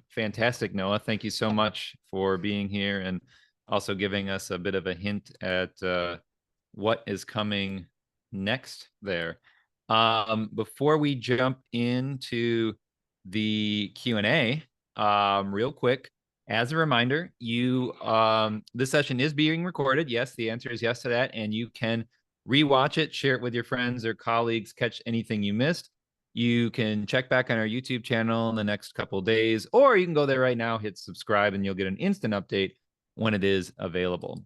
fantastic, Noah. Thank you so much for being here and also giving us a bit of a hint at what is coming next there. Before we jump into the Q&A, real quick, as a reminder, this session is being recorded. Yes, the answer is yes to that, and you can rewatch it, share it with your friends or colleagues, catch anything you missed. You can check back on our YouTube channel in the next couple of days, or you can go there right now, hit subscribe, and you'll get an instant update when it is available.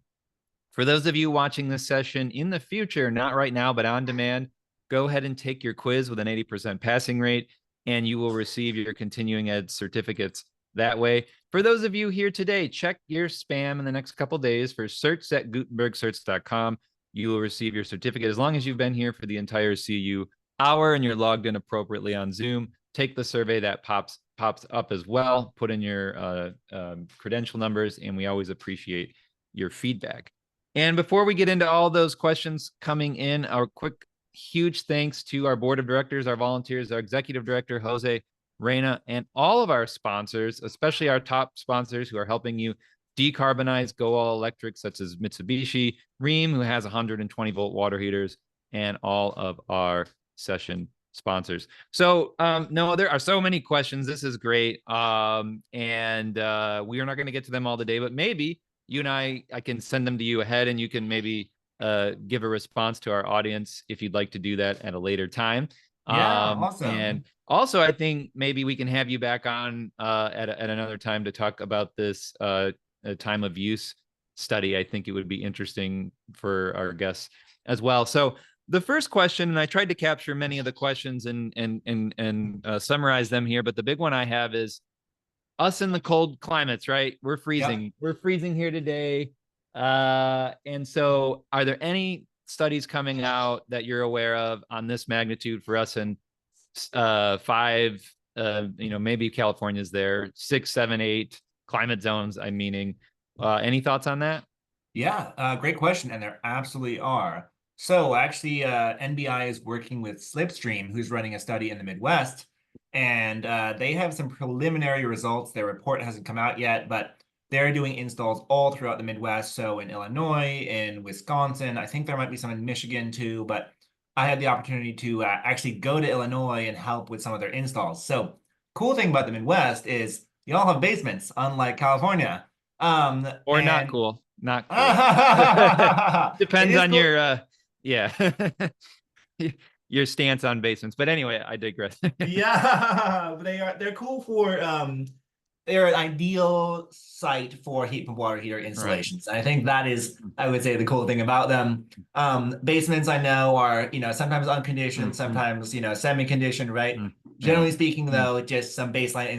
For those of you watching this session in the future, not right now, but on demand, go ahead and take your quiz with an 80% passing rate, and you will receive your continuing ed certificates that way. For those of you here today, check your spam in the next couple of days for certs at gutenbergcerts.com. You will receive your certificate as long as you've been here for the entire CU hour and you're logged in appropriately on Zoom. Take the survey that pops up as well. Put in your credential numbers, and we always appreciate your feedback. And before we get into all those questions coming in, our quick, huge thanks to our board of directors, our volunteers, our executive director, Jose, Reina, and all of our sponsors, especially our top sponsors who are helping you decarbonize, go all electric, such as Mitsubishi, Rheem, who has 120-volt water heaters, and all of our session sponsors. So no, there are so many questions. This is great. And we are not going to get to them all today, but maybe you and I can send them to you ahead, and you can maybe give a response to our audience if you'd like to do that at a later time. Yeah, awesome. And also, I think maybe we can have you back on at another time to talk about this time of use study. I think it would be interesting for our guests as well. So the first question, and I tried to capture many of the questions and summarize them here, but the big one I have is us in the cold climates, right? We're freezing. Yep. We're freezing here today. And so are there any studies coming out that you're aware of on this magnitude for us in five, maybe California's there, 6, 7, 8 climate zones, I'm meaning. Any thoughts on that? Yeah, great question, and there absolutely are. So actually, NBI is working with Slipstream, who's running a study in the Midwest, and they have some preliminary results. Their report hasn't come out yet, but they're doing installs all throughout the Midwest. So in Illinois, in Wisconsin, I think there might be some in Michigan too, but I had the opportunity to actually go to Illinois and help with some of their installs. So cool thing about the Midwest is you all have basements, unlike California. Or not And cool. Not cool. it Depends is on cool. your stance on basements. But anyway, I digress. Yeah, they're cool for they're an ideal site for heat pump water heater Right. installations. I think that is, I would say, the cool thing about them. Basements I know are, sometimes unconditioned, sometimes, semi-conditioned, right? Yeah. Generally speaking, though, just some baseline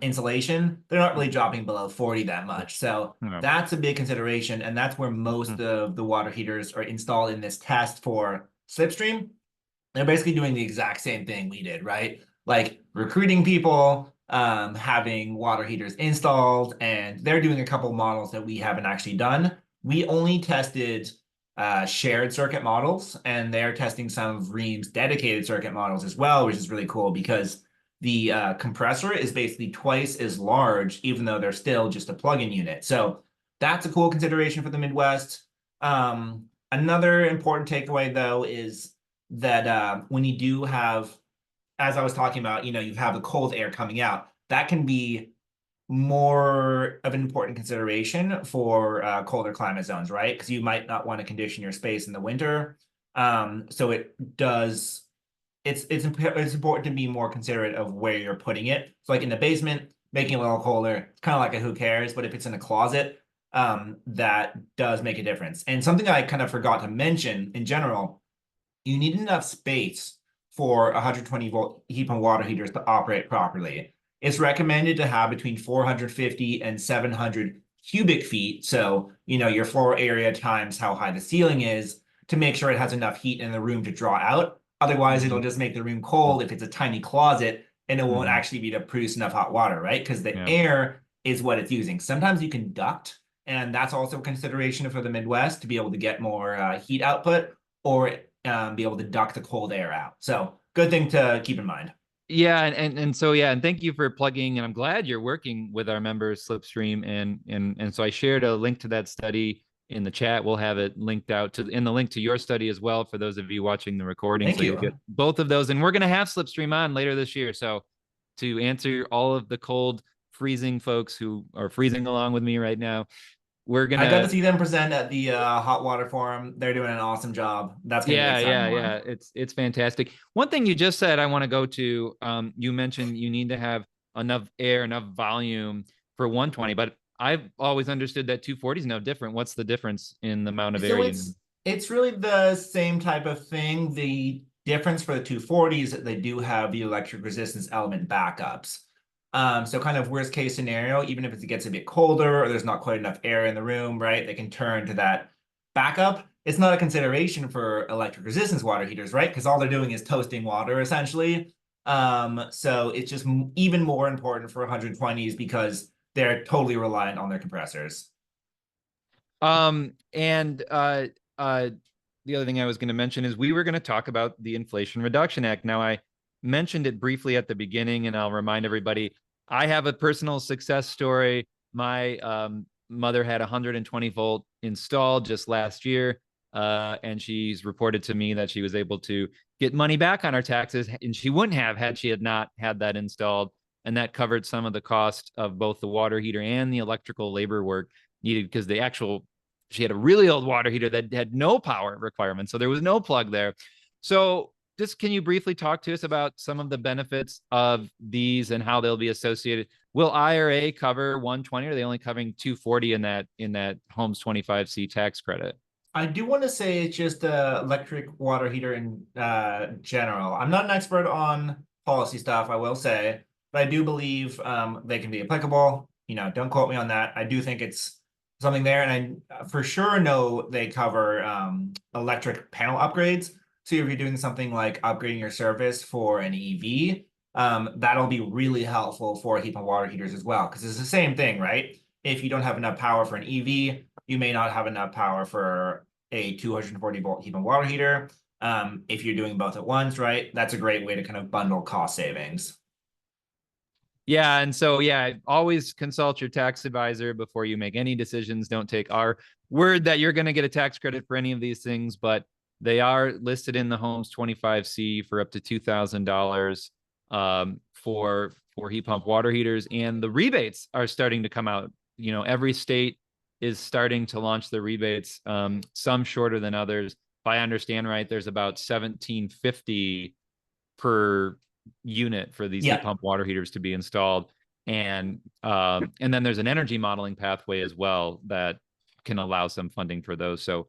insulation, they're not really dropping below 40 that much. So Yeah. that's a big consideration. And that's where most of the water heaters are installed in this test for Slipstream. They're basically doing the exact same thing we did, right? Like recruiting people, having water heaters installed, and they're doing a couple models that we haven't actually done. We only tested shared circuit models, and they're testing some of Rheem's dedicated circuit models as well, which is really cool because the compressor is basically twice as large, even though they're still just a plug-in unit. So that's a cool consideration for the Midwest. Another important takeaway, though, is that when you do have, as I was talking about, you have the cold air coming out, that can be more of an important consideration for colder climate zones, right? Because you might not want to condition your space in the winter. So it's important to be more considerate of where you're putting it. So like in the basement, making it a little colder, it's kind of like a who cares, but if it's in a closet, that does make a difference. And something I kind of forgot to mention in general, you need enough space for 120-volt heat pump water heaters to operate properly. It's recommended to have between 450 and 700 cubic feet. So, your floor area times how high the ceiling is to make sure it has enough heat in the room to draw out. Otherwise, it'll Mhm. just make the room cold if it's a tiny closet and it won't Mhm. actually be to produce enough hot water, right? Because the Yeah. air is what it's using. Sometimes you can duct, and that's also a consideration for the Midwest to be able to get more heat output or be able to duct the cold air out. So good thing to keep in mind. Yeah, and so yeah, and thank you for plugging. And I'm glad you're working with our members, Slipstream, and so I shared a link to that study in the chat. We'll have it linked out to in the link to your study as well for those of you watching the recording. Thank So you'll you. get both of those, and we're gonna have Slipstream on later this year. So to answer all of the cold, freezing folks who are freezing along with me right now, we're I got gonna to see them present at the Hot Water Forum. They're doing an awesome job. That's going to be an yeah, exciting yeah, one. yeah. It's fantastic. One thing you just said I want to go to, you mentioned you need to have enough air, enough volume for 120, but I've always understood that 240 is no different. What's the difference in the amount of air So you need? it's really the same type of thing. The difference for the 240 is that they do have the electric resistance element backups. So kind of worst case scenario, even if it gets a bit colder or there's not quite enough air in the room, right? They can turn to that backup. It's not a consideration for electric resistance water heaters, right? Because all they're doing is toasting water essentially. So it's just even more important for 120s because they're totally reliant on their compressors. And the other thing I was going to mention is we were going to talk about the Inflation Reduction Act. Now, I mentioned it briefly at the beginning, and I'll remind everybody I have a personal success story. My mother had 120 volt installed just last year, and she's reported to me that she was able to get money back on her taxes, and she wouldn't have had she had not had that installed. And that covered some of the cost of both the water heater and the electrical labor work needed because the actual she had a really old water heater that had no power requirements, so there was no plug there. So just can you briefly talk to us about some of the benefits of these and how they'll be associated? Will IRA cover 120, or are they only covering 240 in that Homes 25C tax credit? I do want to say it's just a electric water heater in general. I'm not an expert on policy stuff, I will say, but I do believe they can be applicable. Don't quote me on that. I do think it's something there, and I for sure know they cover electric panel upgrades. So if you're doing something like upgrading your service for an EV, that'll be really helpful for heat pump water heaters as well, because it's the same thing, right? If you don't have enough power for an EV, you may not have enough power for a 240-volt heat and water heater. If you're doing both at once, right, that's a great way to kind of bundle cost savings. Yeah, and so yeah, always consult your tax advisor before you make any decisions. Don't take our word that you're going to get a tax credit for any of these things, but they are listed in the Homes 25C for up to $2,000 for heat pump water heaters, and the rebates are starting to come out. Every state is starting to launch the rebates, some shorter than others. If I understand right, there's about 1750 per unit for these heat Yeah. pump water heaters to be installed, and then there's an energy modeling pathway as well that can allow some funding for those. So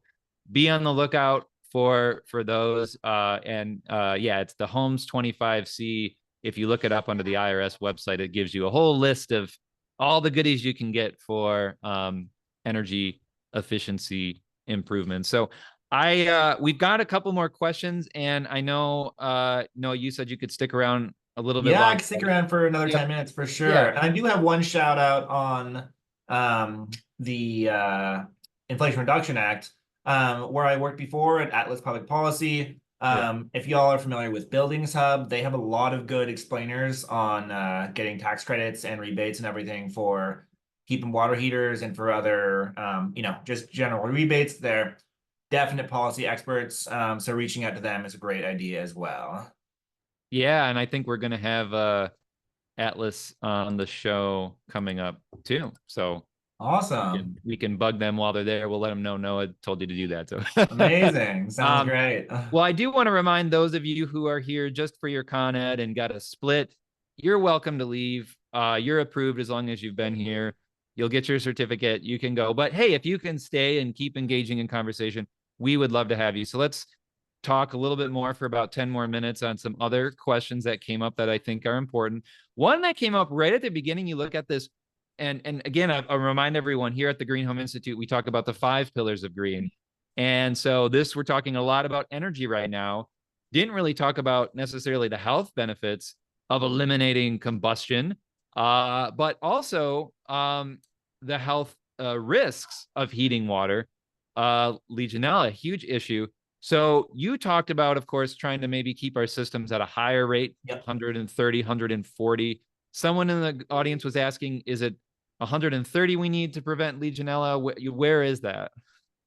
be on the lookout for those. And yeah, it's the Homes 25C. If you look it up under the IRS website, it gives you a whole list of all the goodies you can get for energy efficiency improvements. So we've got a couple more questions, and I know no, you said you could stick around a little bit Yeah, I longer. can stick around for another Yep. 10 minutes for sure. Yeah. And I do have one shout out on the Inflation Reduction Act, where I worked before at Atlas Public Policy. Yeah. If y'all are familiar with Buildings Hub, they have a lot of good explainers on getting tax credits and rebates and everything for heat and water heaters and for other, just general rebates. They're definite policy experts. So reaching out to them is a great idea as well. Yeah, and I think we're gonna have Atlas on the show coming up too. So we Awesome. can we can bug them while they're there. We'll let them know Noah told you to do that. So Amazing. Sounds um great. well, I do want to remind those of you who are here just for your Con Ed and got a split, you're welcome to leave. You're approved as long as you've been here. You'll get your certificate. You can go. But hey, if you can stay and keep engaging in conversation, we would love to have you. So let's talk a little bit more for about 10 more minutes on some other questions that came up that I think are important. One that came up right at the beginning, you look at this, and again, I'll remind everyone here at the Green Home Institute, we talk about the 5 pillars of green. And so we're talking a lot about energy right now. Didn't really talk about necessarily the health benefits of eliminating combustion, but also the health risks of heating water. Legionella, huge issue. So you talked about, of course, trying to maybe keep our systems at a higher rate, Yep. 130, 140. Someone in the audience was asking, is it 130 we need to prevent Legionella? Where is that?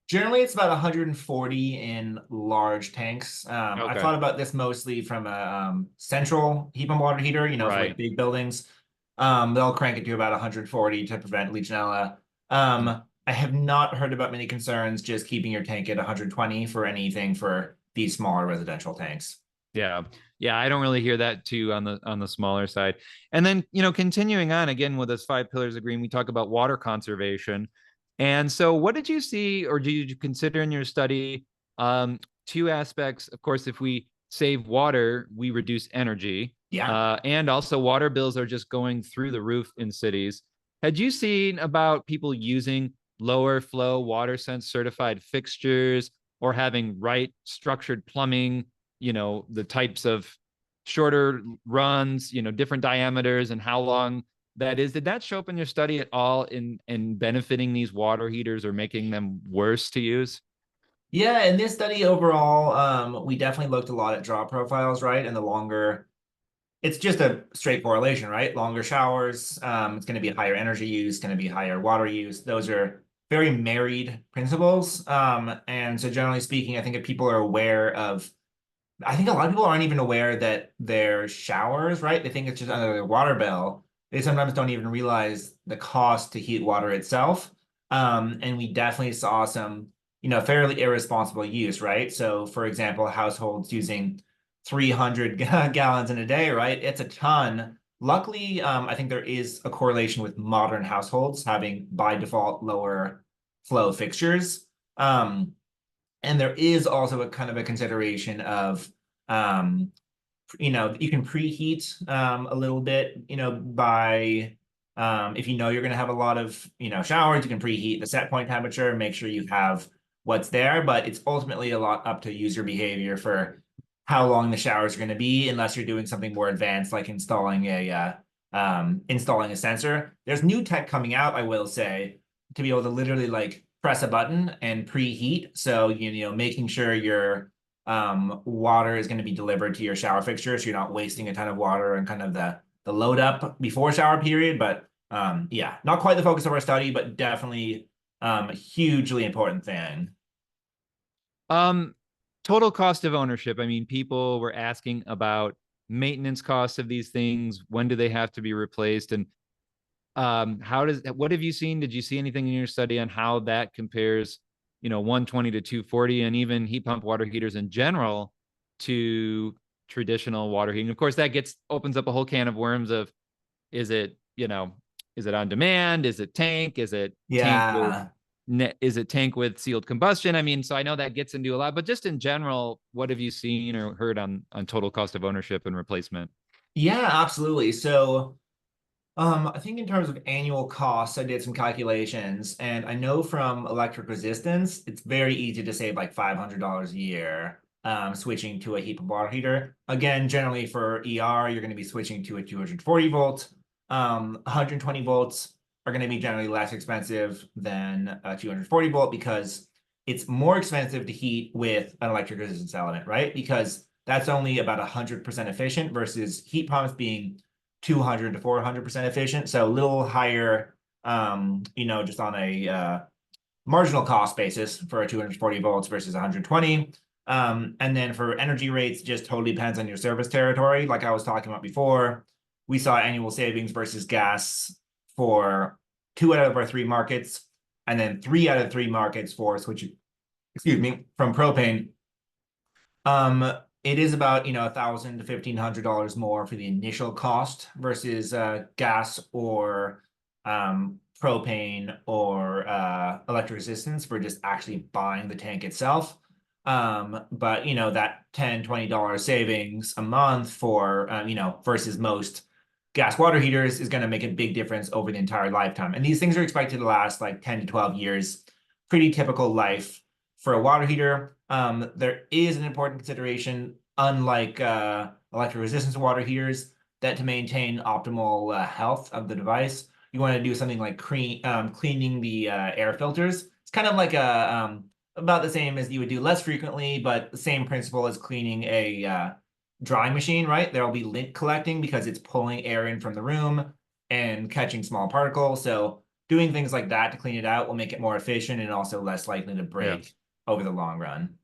Generally, it's about 140 in large tanks. I Okay. thought about this mostly from a central heat pump water heater, for like Right. big buildings. They'll crank it to about 140 to prevent Legionella. I have not heard about many concerns just keeping your tank at 120 for anything for these smaller residential tanks. Yeah. Yeah, I don't really hear that too on the smaller side. And then, continuing on again with this 5 pillars of green, we talk about water conservation. And so what did you see or did you consider in your study two aspects? Of course, if we save water, we reduce energy. Yeah. And also water bills are just going through the roof in cities. Had you seen about people using lower flow water sense certified fixtures or having right structured plumbing, the types of shorter runs, different diameters and how long that is? Did that show up in your study at all in benefiting these water heaters or making them worse to use? Yeah, in this study overall, we definitely looked a lot at draw profiles, right? And the longer, it's just a straight correlation, right? Longer showers, it's going to be higher energy use, going to be higher water use. Those are very married principles. And so generally speaking, I think if people are aware of, I think a lot of people aren't even aware that their showers, right? They think it's just under their water bill. They sometimes don't even realize the cost to heat water itself. And we definitely saw some, fairly irresponsible use, right? So, for example, households using 300 gallons in a day, right? It's a ton. Luckily, I think there is a correlation with modern households having by default lower flow fixtures. And there is also a kind of a consideration of, um, you can preheat a little bit, by if you're going to have a lot of, showers, you can preheat the set point temperature, make sure you have what's there. But it's ultimately a lot up to user behavior for how long the showers are going to be, unless you're doing something more advanced like installing a sensor. There's new tech coming out, I will say, to be able to literally like press a button and preheat. So, making sure your water is going to be delivered to your shower fixture, so you're not wasting a ton of water and kind of the load up before shower period. But yeah, not quite the focus of our study, but definitely a hugely important thing. Um, Total cost of ownership. I mean, people were asking about maintenance costs of these things. When do they have to be replaced? And what have you seen? Did you see anything in your study on how that compares, 120 to 240 and even heat pump water heaters in general to traditional water heating? Of course, that opens up a whole can of worms of is it, is it on demand? Is it tank? Yeah. Is it tank with sealed combustion? I mean, so I know that gets into a lot, but just in general, what have you seen or heard on total cost of ownership and replacement? Yeah, absolutely. So I think in terms of annual costs, I did some calculations, and I know from electric resistance, it's very easy to save like $500 a year switching to a heat pump water heater. Again, generally for ER, you're going to be switching to a 240 volt. 120 volts are going to be generally less expensive than a 240 volt because it's more expensive to heat with an electric resistance element, right? Because that's only about 100% efficient versus heat pumps being 200 to 400% efficient. So a little higher, just on a marginal cost basis for a 240 volts versus 120. And then for energy rates, just totally depends on your service territory. Like I was talking about before, we saw annual savings versus gas for 2 out of our 3 markets, and then 3 out of 3 markets for switching, from propane. It is about, $1,000 to $1,500 more for the initial cost versus gas or propane or electric resistance for just actually buying the tank itself. But that $10-20 savings a month for versus most gas water heaters is going to make a big difference over the entire lifetime. And these things are expected to last like 10 to 12 years. Pretty typical life for a water heater. There is an important consideration, unlike electric resistance water heaters, that to maintain optimal health of the device, you want to do something like cleaning the air filters. It's kind of like about the same as you would do less frequently, but the same principle as cleaning a drying machine, right? There'll be lint collecting because it's pulling air in from the room and catching small particles. So doing things like that to clean it out will make it more efficient and also less likely to Yeah. break over the long run.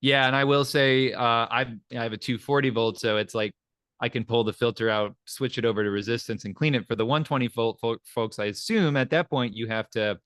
Yeah, and I will say I have a 240 volt, so it's like I can pull the filter out, switch it over to resistance, and clean it. For the 120 volt folks, I assume at that point you have to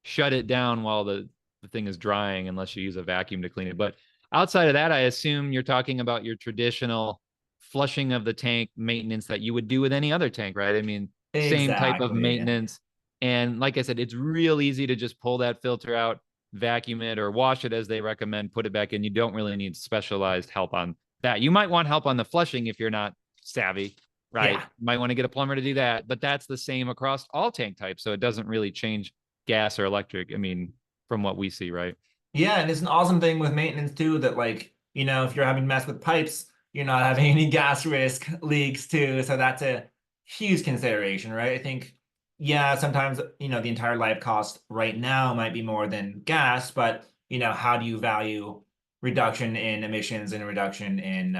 shut it down while the thing is drying, unless you use a vacuum to clean it. But outside of that, I assume you're talking about your traditional flushing of the tank maintenance that you would do with any other tank, right? I mean, same type of Exactly. maintenance. And like I said, it's real easy to just pull that filter out, vacuum it, or wash it as they recommend, put it back in. You don't really need specialized help on that. You might want help on the flushing if you're not savvy, right? Yeah. You might want to get a plumber to do that, but that's the same across all tank types. So it doesn't really change gas or electric. I mean, from what we see, right? Yeah, and it's an awesome thing with maintenance too that if you're having to mess with pipes, you're not having any gas risk leaks too. So that's a huge consideration, right? I think, yeah, sometimes, the entire life cost right now might be more than gas, but, how do you value reduction in emissions and a reduction in,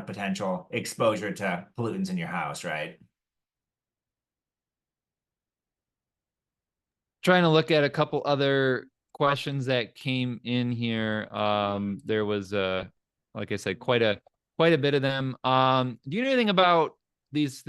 potential exposure to pollutants in your house, right? Trying to look at a couple other questions that came in here. There was like I said, quite a bit of them. Do you know anything about these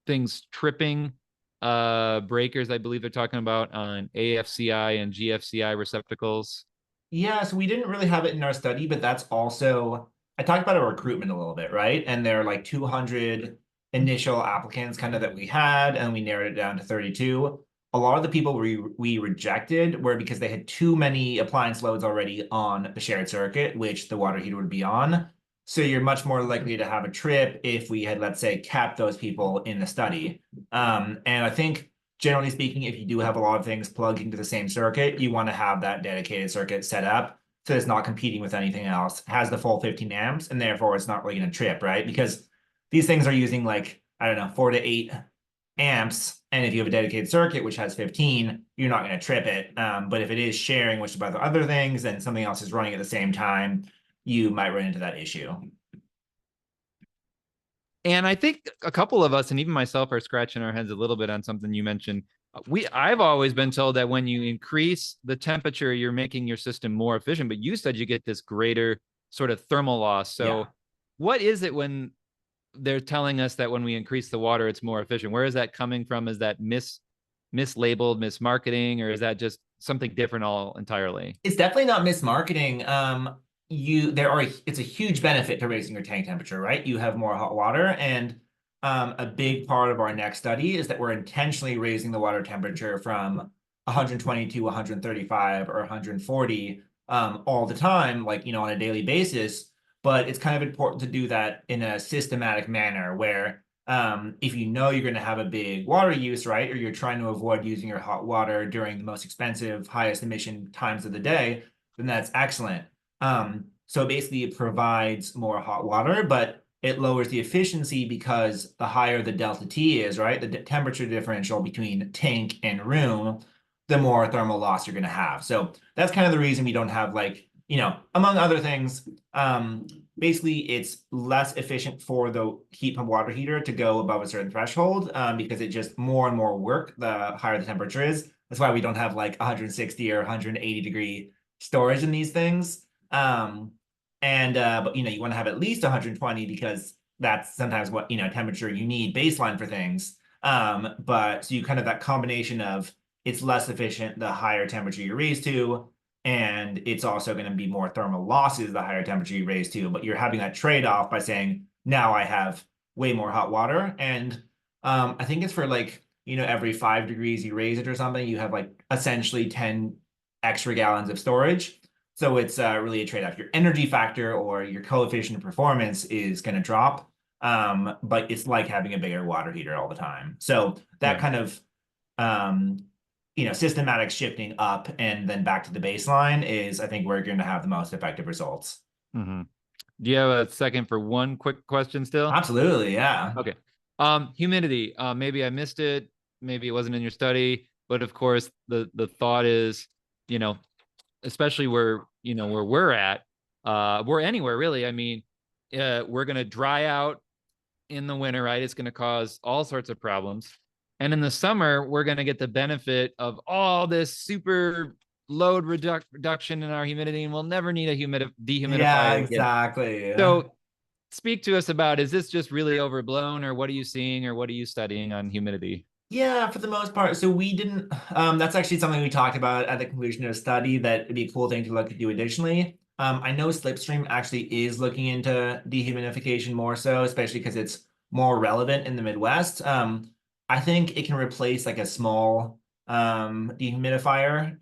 things tripping breakers? I believe they're talking about on AFCI and GFCI receptacles. Yeah, so we didn't really have it in our study, but that's also, I talked about our recruitment a little bit, right? And there are like 200 initial applicants kind of that we had, and we narrowed it down to 32. A lot of the people we rejected were because they had too many appliance loads already on the shared circuit, which the water heater would be on. So you're much more likely to have a trip if we had, let's say, capped those people in the study. And I think generally speaking, if you do have a lot of things plugged into the same circuit, you want to have that dedicated circuit set up so it's not competing with anything else, has the full 15 amps, and therefore it's not really going to trip, right? Because these things are using like, I don't know, 4 to 8 amps. And if you have a dedicated circuit, which has 15, you're not going to trip it. But if it is sharing, which is about the other things, and something else is running at the same time, you might run into that issue. And I think a couple of us, and even myself, are scratching our heads a little bit on something you mentioned. I've always been told that when you increase the temperature, you're making your system more efficient. But you said you get this greater sort of thermal loss. Yeah. So, what is it when they're telling us that when we increase the water, it's more efficient? Where is that coming from? Is that mislabeled, mismarketing, or is that just something different all entirely? It's definitely not mismarketing. It's a huge benefit to raising your tank temperature, right? You have more hot water, and a big part of our next study is that we're intentionally raising the water temperature from 120 to 135 or 140 all the time, like on a daily basis. But it's kind of important to do that in a systematic manner where if you know you're going to have a big water use, right, or you're trying to avoid using your hot water during the most expensive, highest emission times of the day, then that's excellent. So basically, it provides more hot water, but it lowers the efficiency because the higher the delta T is, right, the temperature differential between tank and room, the more thermal loss you're going to have. So that's kind of the reason we don't have among other things, basically it's less efficient for the heat pump water heater to go above a certain threshold because it just more and more work the higher the temperature is. That's why we don't have like 160 or 180 degree storage in these things. But you want to have at least 120 because that's sometimes what temperature you need baseline for things. But so you kind of that combination of it's less efficient the higher temperature you raise to, and it's also going to be more thermal losses the higher temperature you raise to. But you're having that trade-off by saying, now I have way more hot water. And I think it's for like, every 5 degrees you raise it or something, you have like essentially 10 extra gallons of storage. So it's really a trade-off. Your energy factor or your coefficient of performance is going to drop, but it's like having a bigger water heater all the time. So that Yeah. kind of um, systematic shifting up and then back to the baseline is, I think, where you're going to have the most effective results. Mm-hmm. Do you have a second for one quick question still? Absolutely, yeah. Okay. Humidity. Maybe I missed it. Maybe it wasn't in your study, but of course, the thought is, you know, especially where we're at, we're anywhere really. I mean, we're gonna dry out in the winter, right? It's gonna cause all sorts of problems, and in the summer, we're gonna get the benefit of all this super load reduction in our humidity, and we'll never need a Yeah, dehumidifier again. exactly. So speak to us about, is this just really overblown, or what are you seeing, or what are you studying on humidity? Yeah, for the most part. So we didn't, that's actually something we talked about at the conclusion of the study that would be a cool thing to look at do additionally. I know Slipstream actually is looking into dehumidification more so, especially because it's more relevant in the Midwest. I think it can replace like a small dehumidifier,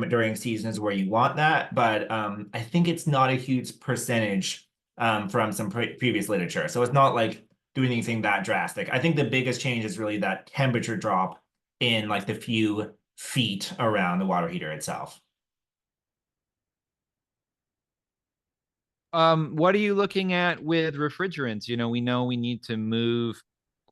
during seasons where you want that. But I think it's not a huge percentage from some previous literature. So it's not like doing anything that drastic. I think the biggest change is really that temperature drop in like the few feet around the water heater itself. What are you looking at with refrigerants? We know we need to move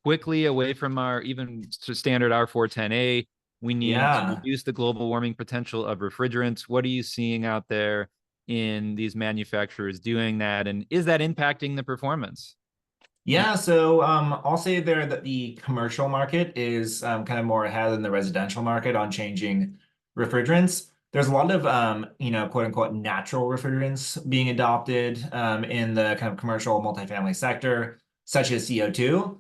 quickly away from our even standard R410A. We need to Yeah. reduce the global warming potential of refrigerants. What are you seeing out there in these manufacturers doing that? And is that impacting the performance? Yeah, so I'll say there that the commercial market is kind of more ahead than the residential market on changing refrigerants. There's a lot of quote unquote natural refrigerants being adopted in the kind of commercial multifamily sector, such as CO2.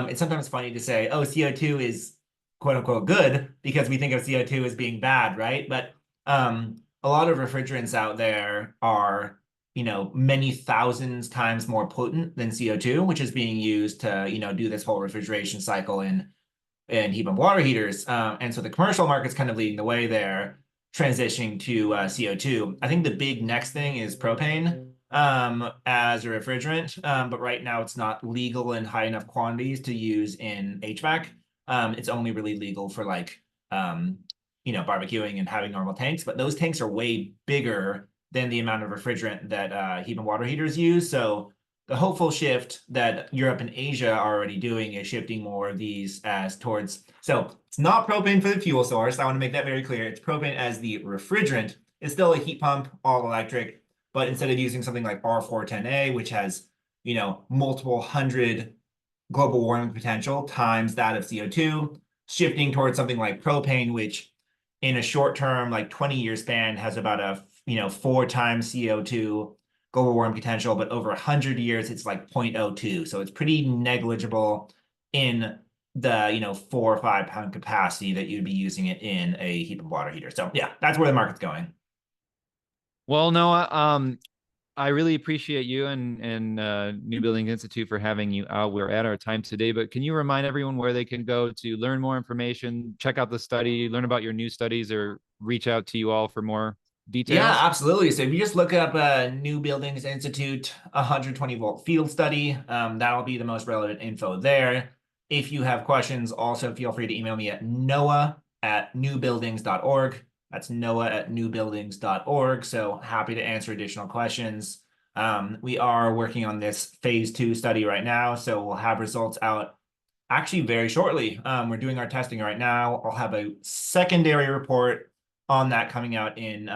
It's sometimes funny to say, oh, CO2 is quote unquote good because we think of CO2 as being bad, right? But a lot of refrigerants out there are many thousands times more potent than CO2, which is being used to, do this whole refrigeration cycle in heat pump water heaters. And so the commercial market's kind of leading the way there, transitioning to CO2. I think the big next thing is propane as a refrigerant, but right now it's not legal in high enough quantities to use in HVAC. It's only really legal for like, barbecuing and having normal tanks, but those tanks are way bigger than the amount of refrigerant that heat and water heaters use. So the hopeful shift that Europe and Asia are already doing is shifting more of these as towards. So it's not propane for the fuel source. I want to make that very clear. It's propane as the refrigerant. It's still a heat pump, all electric, but instead of using something like R410A, which has, multiple hundred global warming potential times that of CO2, shifting towards something like propane, which in a short term, like 20-year span, has about a 4 times CO2 global warming potential, but over 100 years, it's like 0.02. So it's pretty negligible in the 4 or 5 pound capacity that you'd be using it in a heat pump water heater. So yeah, that's where the market's going. Well, Noah, I really appreciate you and New Building Institute for having you out. We're at our time today, but can you remind everyone where they can go to learn more information, check out the study, learn about your new studies, or reach out to you all for more Yeah, details? absolutely. So if you just look up New Buildings Institute 120-volt field study, that'll be the most relevant info there. If you have questions, also feel free to email me at noah@newbuildings.org. That's noah@newbuildings.org. So happy to answer additional questions. We are working on this phase 2 study right now, so we'll have results out actually very shortly. We're doing our testing right now. I'll have a secondary report on that coming out in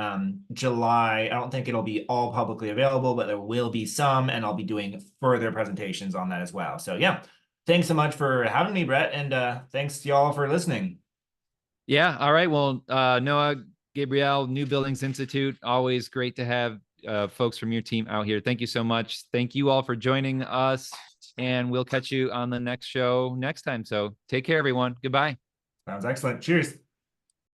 July. I don't think it'll be all publicly available, but there will be some, and I'll be doing further presentations on that as well. So yeah, thanks so much for having me, Brett, and thanks to y'all for listening. Yeah. All right. Well, Noah, Gabrielle, New Buildings Institute, always great to have folks from your team out here. Thank you so much. Thank you all for joining us, and we'll catch you on the next show next time. So take care, everyone. Goodbye. Sounds excellent. Cheers.